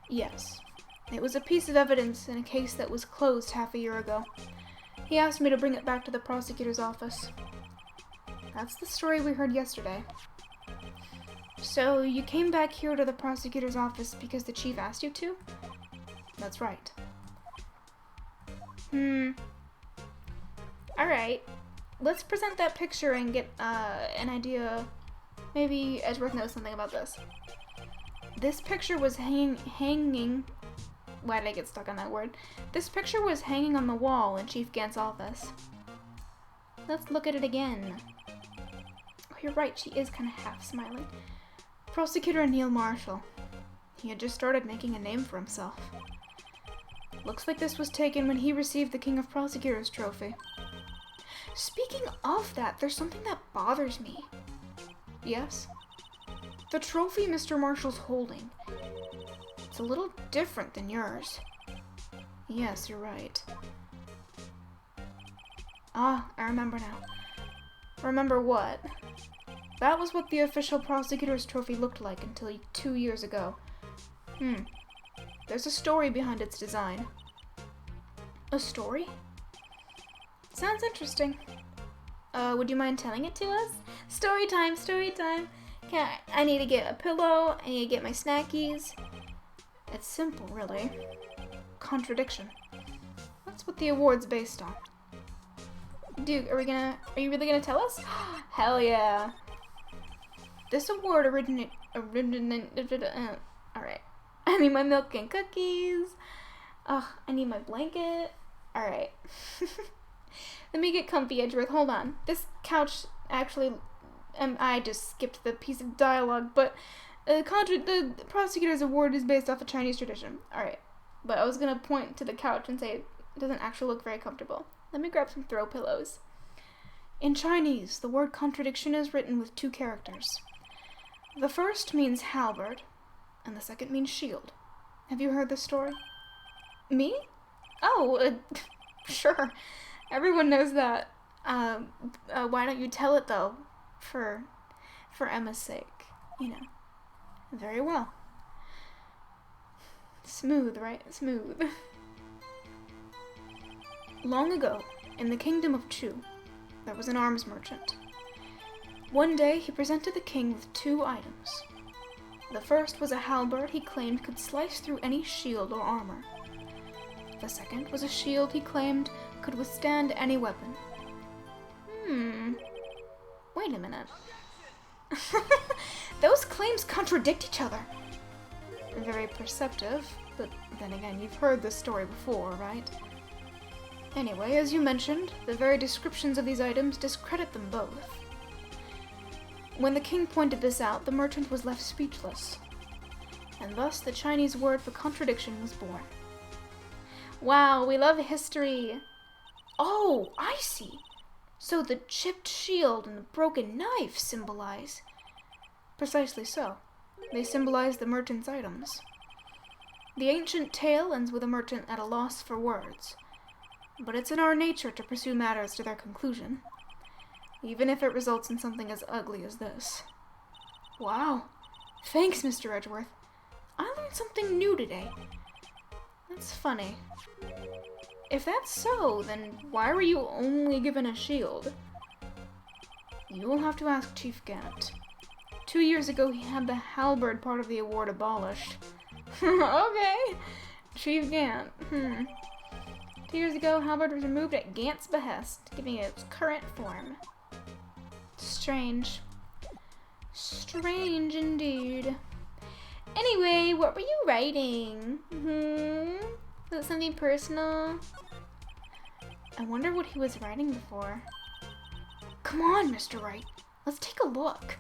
[SPEAKER 1] Yes. It was a piece of evidence in a case that was closed half a year ago. He asked me to bring it back to the prosecutor's office. That's the story we heard yesterday. So, you came back here to the prosecutor's office because the chief asked you to? That's right. Alright. Let's present that picture and get an idea. Maybe Edgeworth knows something about this. This picture was hanging. Why did I get stuck on that word? This picture was hanging on the wall in Chief Gant's office. Let's look at it again. Oh, you're right, she is kind of half smiling. Prosecutor Neil Marshall. He had just started making a name for himself. Looks like this was taken when he received the King of Prosecutors trophy. Speaking of that, there's something that bothers me. Yes? The trophy Mr. Marshall's holding. It's a little different than yours. Yes, you're right. Ah, I remember now. Remember what? That was what the official prosecutor's trophy looked like until 2 years ago. There's a story behind its design. A story? Sounds interesting. Would you mind telling it to us? Story time, story time. I need to get a pillow, I need to get my snackies. It's simple, really. Contradiction. That's what the award's based on. Dude, are you really gonna tell us? Hell yeah. This award originated, alright. I need my milk and cookies. Ugh, I need my blanket. Alright. Let me get comfy, Edgeworth. Hold on. This couch actually, I just skipped the piece of dialogue, but the prosecutor's award is based off a Chinese tradition. Alright. But I was gonna point to the couch and say it doesn't actually look very comfortable. Let me grab some throw pillows. In Chinese, the word contradiction is written with 2 characters. The first means halberd, and the second means shield. Have you heard this story? Me? Oh, sure. Everyone knows that. Why don't you tell it, though? For Emma's sake. You know. Very well. Smooth, right? Smooth. Long ago, in the kingdom of Chu, there was an arms merchant. One day, he presented the king with 2 items. The first was a halberd he claimed could slice through any shield or armor. The second was a shield he claimed could withstand any weapon. Wait a minute. Those claims contradict each other. Very perceptive, but then again, you've heard this story before, right? Anyway, as you mentioned, the very descriptions of these items discredit them both. When the king pointed this out, the merchant was left speechless, and thus the Chinese word for contradiction was born. Wow, we love history! Oh, I see! So the chipped shield and the broken knife symbolize... Precisely so. They symbolize the merchant's items. The ancient tale ends with a merchant at a loss for words, but it's in our nature to pursue matters to their conclusion, even if it results in something as ugly as this. Wow. Thanks, Mr. Edgeworth. I learned something new today. That's funny. If that's so, then why were you only given a shield? You will have to ask Chief Gant. 2 years ago, he had the halberd part of the award abolished. Okay. Chief Gant. 2 years ago, halberd was removed at Gant's behest, giving it its current form. Strange. Strange indeed. Anyway, what were you writing? Was it something personal? I wonder what he was writing before. Come on, Mr. Wright. Let's take a look.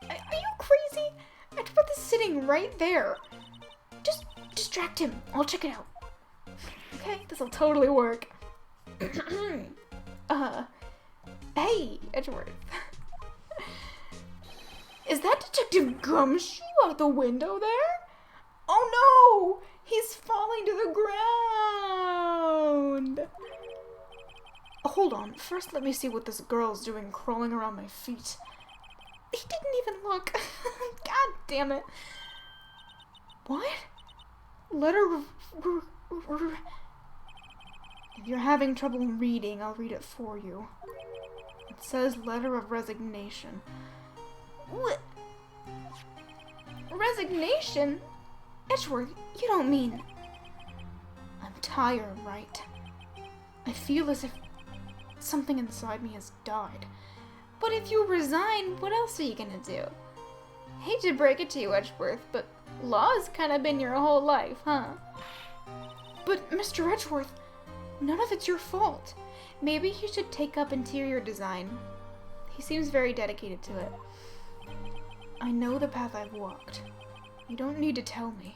[SPEAKER 1] Are you crazy? Edgeworth is sitting right there. Just distract him. I'll check it out. Okay, this'll totally work. Hey, Edgeworth. Is that Detective Gumshoe out the window there? Oh no! He's falling to the ground! Hold on, first let me see what this girl's doing crawling around my feet. He didn't even look. God damn it. What? Letter If you're having trouble reading, I'll read it for you. It says letter of resignation. What? Resignation? Edgeworth, you don't mean... I'm tired, right? I feel as if something inside me has died. But if you resign, what else are you gonna do? Hate to break it to you, Edgeworth, but law's kind of been your whole life, huh? But, Mr. Edgeworth, none of it's your fault. Maybe you should take up interior design. He seems very dedicated to it. I know the path I've walked. You don't need to tell me.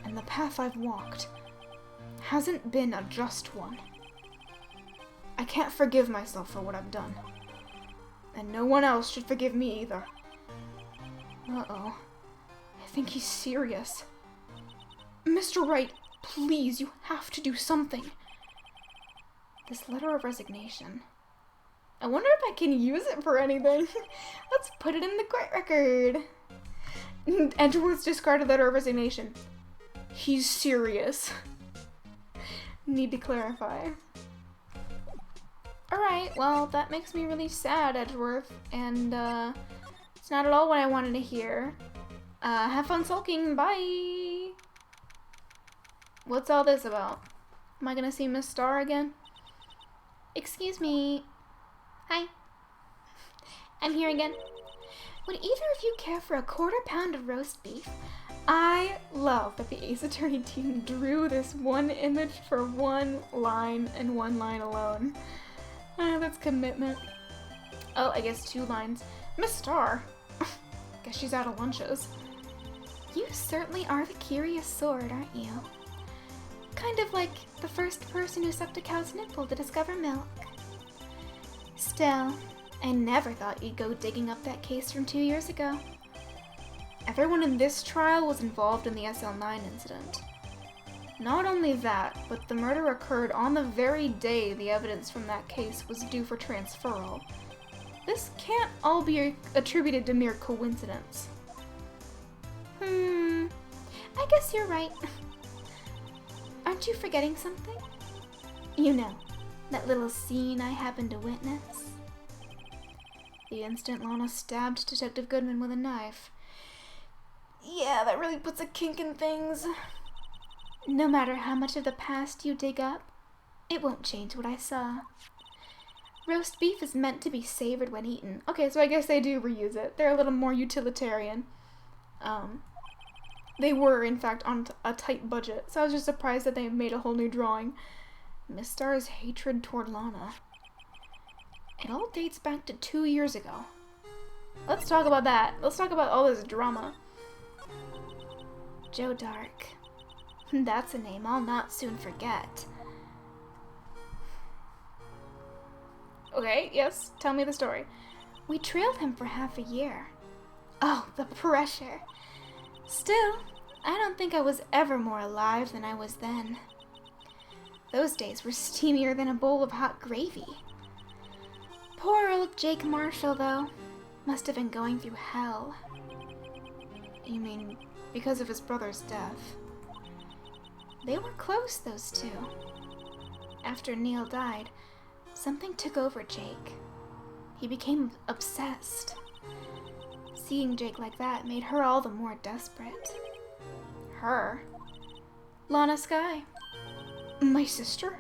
[SPEAKER 1] And the path I've walked hasn't been a just one. I can't forgive myself for what I've done. And no one else should forgive me either. Uh-oh. I think he's serious. Mr. Wright, please, you have to do something. This letter of resignation. I wonder if I can use it for anything. Let's put it in the court record. Edgeworth's discarded letter of resignation. He's serious. Need to clarify. Alright, well, that makes me really sad, Edgeworth, and it's not at all what I wanted to hear. Have fun sulking, bye! What's all this about? Am I gonna see Miss Star again? Excuse me. Hi. I'm here again. Would either of you care for a 1/4 pound of roast beef? I love that the Ace Attorney team drew this one image for one line and one line alone. That's commitment. Oh, I guess 2 lines. Miss Star. Guess she's out of lunches. You certainly are the curious sort, aren't you? Kind of like the first person who sucked a cow's nipple to discover milk. Still, I never thought you'd go digging up that case from 2 years ago. Everyone in this trial was involved in the SL9 incident. Not only that, but the murder occurred on the very day the evidence from that case was due for transferal. This can't all be attributed to mere coincidence. I guess you're right. Aren't you forgetting something? You know, that little scene I happened to witness. The instant Lana stabbed Detective Goodman with a knife. Yeah, that really puts a kink in things. No matter how much of the past you dig up, it won't change what I saw. Roast beef is meant to be savored when eaten. Okay, so I guess they do reuse it. They're a little more utilitarian. They were, in fact, on a tight budget, so I was just surprised that they made a whole new drawing. Miss Star's hatred toward Lana. It all dates back to 2 years ago. Let's talk about that. Let's talk about all this drama. Joe Dark. That's a name I'll not soon forget. Okay, yes, tell me the story. We trailed him for half a year. Oh, the pressure. Still, I don't think I was ever more alive than I was then. Those days were steamier than a bowl of hot gravy. Poor old Jake Marshall, though, must have been going through hell. You mean, because of his brother's death? They were close, those two. After Neil died, something took over Jake. He became obsessed. Seeing Jake like that made her all the more desperate. Her? Lana Skye. My sister?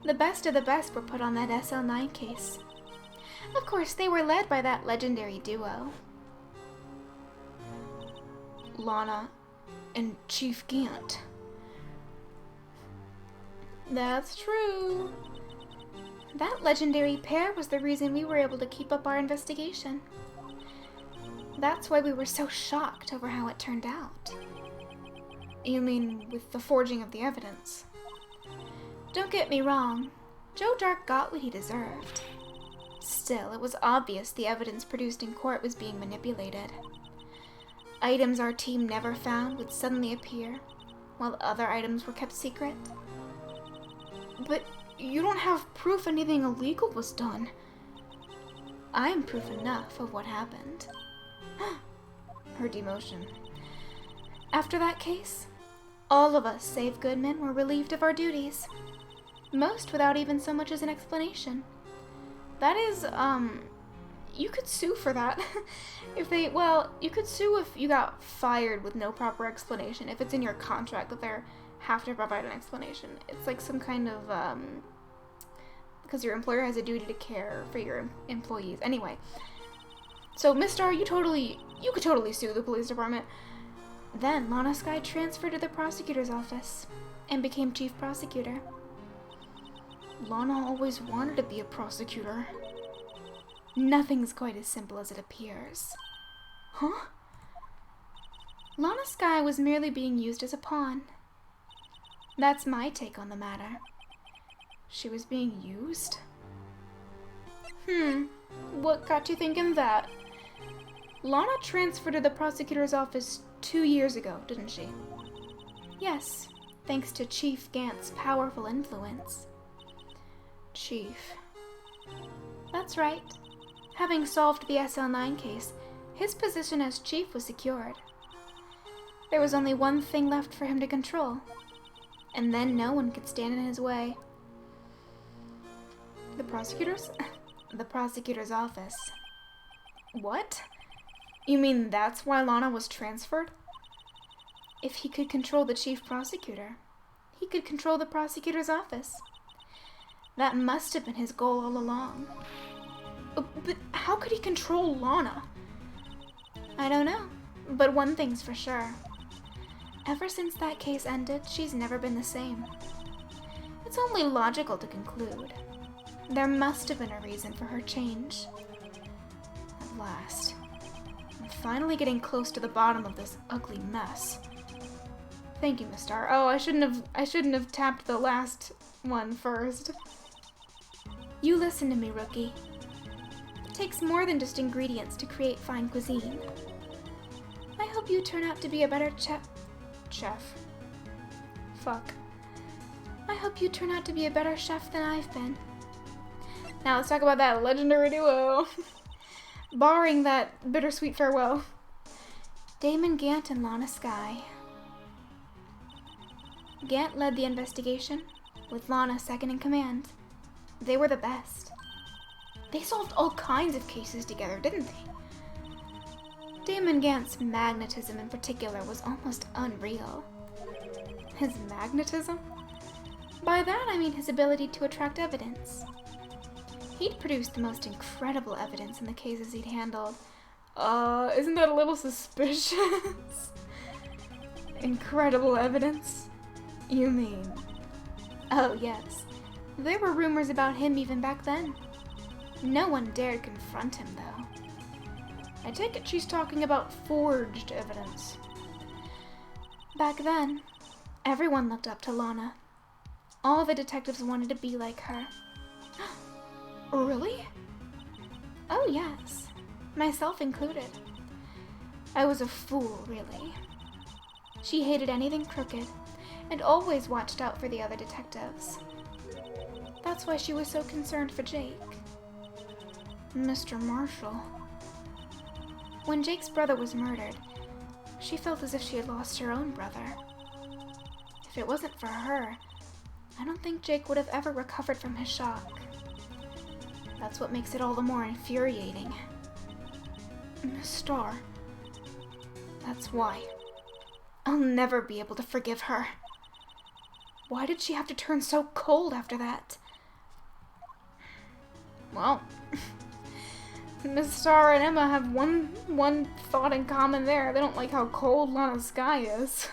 [SPEAKER 1] The best of the best were put on that SL9 case. Of course, they were led by that legendary duo. Lana and Chief Gant. That's true. That legendary pair was the reason we were able to keep up our investigation. That's why we were so shocked over how it turned out. You mean with the forging of the evidence? Don't get me wrong. Joe Dark got what he deserved. Still, it was obvious the evidence produced in court was being manipulated. Items our team never found would suddenly appear, while other items were kept secret. But you don't have proof anything illegal was done. I'm proof enough of what happened. Her demotion. After that case, all of us, save Goodman, were relieved of our duties. Most without even so much as an explanation. That is, you could sue for that. You could sue if you got fired with no proper explanation, if it's in your contract that they have to provide an explanation. It's like some kind of, because your employer has a duty to care for your employees. Anyway, so Miss Star, you could totally sue the police department. Then Lana Skye transferred to the prosecutor's office and became chief prosecutor. Lana always wanted to be a prosecutor. Nothing's quite as simple as it appears. Huh? Lana Skye was merely being used as a pawn. That's my take on the matter. She was being used? What got you thinking that? Lana transferred to the prosecutor's office 2 years ago, didn't she? Yes, thanks to Chief Gant's powerful influence. Chief. That's right. Having solved the SL9 case, his position as chief was secured. There was only one thing left for him to control, and then no one could stand in his way. The prosecutors? The prosecutor's office. What? You mean that's why Lana was transferred? If he could control the chief prosecutor, he could control the prosecutor's office. That must have been his goal all along. But how could he control Lana? I don't know, but one thing's for sure. Ever since that case ended, she's never been the same. It's only logical to conclude. There must have been a reason for her change. At last, I'm finally getting close to the bottom of this ugly mess. Thank you, Miss Star. Oh, I shouldn't have tapped the last one first. You listen to me, rookie. It takes more than just ingredients to create fine cuisine. I hope you turn out to be a better chef. Fuck. I hope you turn out to be a better chef than I've been. Now let's talk about that legendary duo. Barring that bittersweet farewell. Damon Gant and Lana Skye. Gant led the investigation, with Lana second in command. They were the best. They solved all kinds of cases together, didn't they? Damon Gant's magnetism in particular was almost unreal. His magnetism? By that I mean his ability to attract evidence. He'd produced the most incredible evidence in the cases he'd handled. Isn't that a little suspicious? Incredible evidence? You mean? Oh, yes. There were rumors about him even back then. No one dared confront him, though. I take it she's talking about forged evidence. Back then, everyone looked up to Lana. All the detectives wanted to be like her. Really? Oh, yes. Myself included. I was a fool, really. She hated anything crooked, and always watched out for the other detectives. That's why she was so concerned for Jake. Mr. Marshall. When Jake's brother was murdered, she felt as if she had lost her own brother. If it wasn't for her, I don't think Jake would have ever recovered from his shock. That's what makes it all the more infuriating. Miss Starr. That's why. I'll never be able to forgive her. Why did she have to turn so cold after that? Well, Miss Starr and Emma have one thought in common there. They don't like how cold Lana's sky is.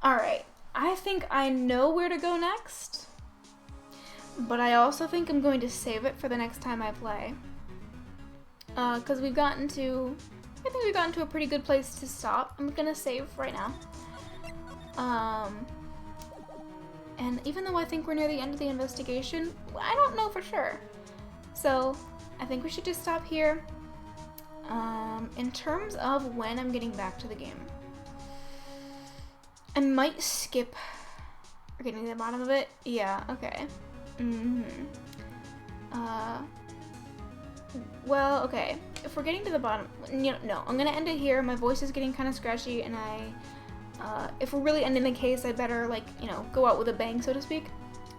[SPEAKER 1] Alright, I think I know where to go next. But I also think I'm going to save it for the next time I play. Because I think we've gotten to a pretty good place to stop. I'm gonna save right now. And even though I think we're near the end of the investigation, I don't know for sure. So, I think we should just stop here. In terms of when I'm getting back to the game, I might skip. We're getting to the bottom of it? Yeah, okay. Well, okay. If we're getting to the bottom, no, I'm gonna end it here. My voice is getting kind of scratchy, and if we're really ending the case, I better, like, go out with a bang, so to speak.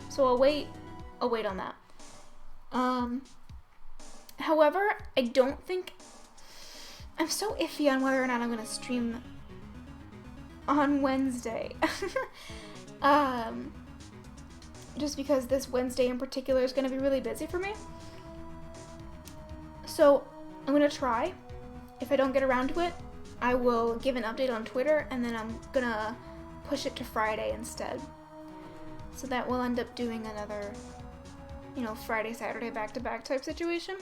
[SPEAKER 1] So I'll wait on that. However, I don't think, I'm so iffy on whether or not I'm gonna stream on Wednesday. Just because this Wednesday in particular is gonna be really busy for me. So I'm gonna try. If I don't get around to it, I will give an update on Twitter, and then I'm gonna push it to Friday instead. So that we'll end up doing another, Friday, Saturday, back-to-back type situation.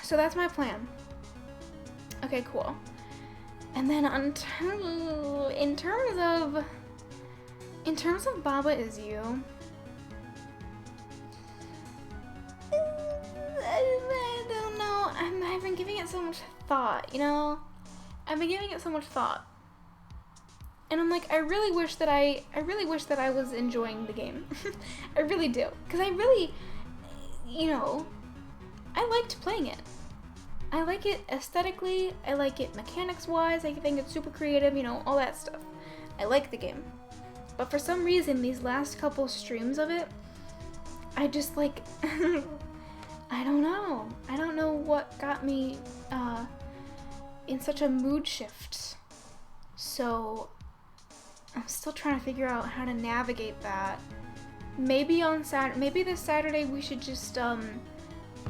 [SPEAKER 1] So that's my plan. Okay, cool. And then in terms of Baba Is You, I don't know. I've been giving it so much thought, I've been giving it so much thought. And I'm like, I really wish that I was enjoying the game. I really do. Because I really, I liked playing it. I like it aesthetically, I like it mechanics-wise, I think it's super creative, all that stuff. I like the game. But for some reason, these last couple streams of it, I just, like, I don't know. I don't know what got me in such a mood shift. So I'm still trying to figure out how to navigate that. Maybe this Saturday we should just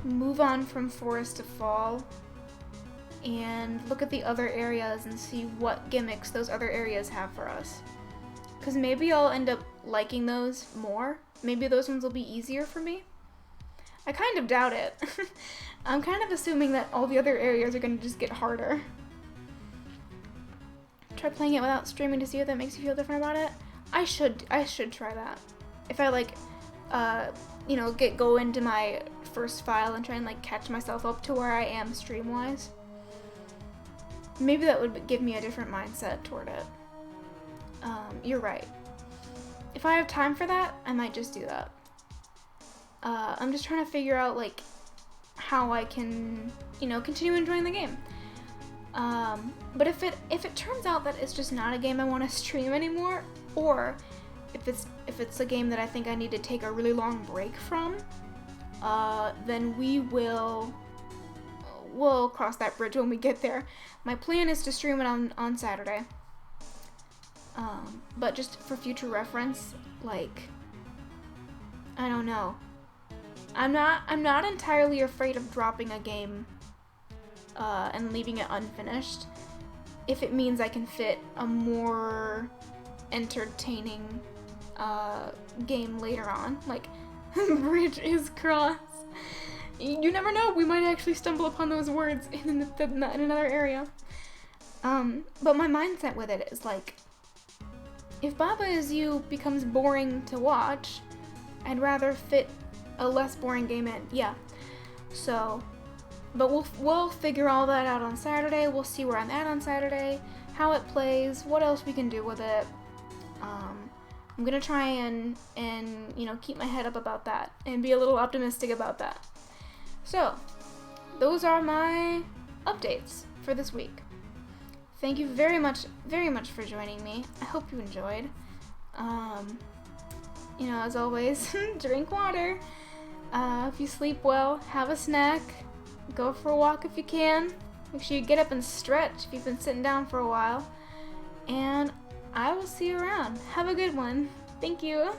[SPEAKER 1] move on from Forest to Fall and look at the other areas and see what gimmicks those other areas have for us. Because maybe I'll end up liking those more. Maybe those ones will be easier for me. I kind of doubt it. I'm kind of assuming that all the other areas are going to just get harder. Try playing it without streaming to see if that makes you feel different about it. I should try that. If I go into my first file and try and catch myself up to where I am stream-wise. Maybe that would give me a different mindset toward it. You're right. If I have time for that, I might just do that. I'm just trying to figure out how I can, continue enjoying the game. But if it turns out that it's just not a game I want to stream anymore, or if it's a game that I think I need to take a really long break from, then we'll cross that bridge when we get there. My plan is to stream it on Saturday. But just for future reference, I don't know. I'm not entirely afraid of dropping a game and leaving it unfinished if it means I can fit a more entertaining game later on. Like, bridge is crossed. You never know, we might actually stumble upon those words in another area. But my mindset with it is like, if Baba Is You becomes boring to watch, I'd rather fit a less boring game in. Yeah. So, but we'll figure all that out on Saturday. We'll see where I'm at on Saturday, how it plays, what else we can do with it. I'm gonna try and keep my head up about that and be a little optimistic about that. So, those are my updates for this week. Thank you very much for joining me. I hope you enjoyed. As always, drink water. If you sleep well, have a snack. Go for a walk if you can. Make sure you get up and stretch if you've been sitting down for a while. And I will see you around. Have a good one. Thank you.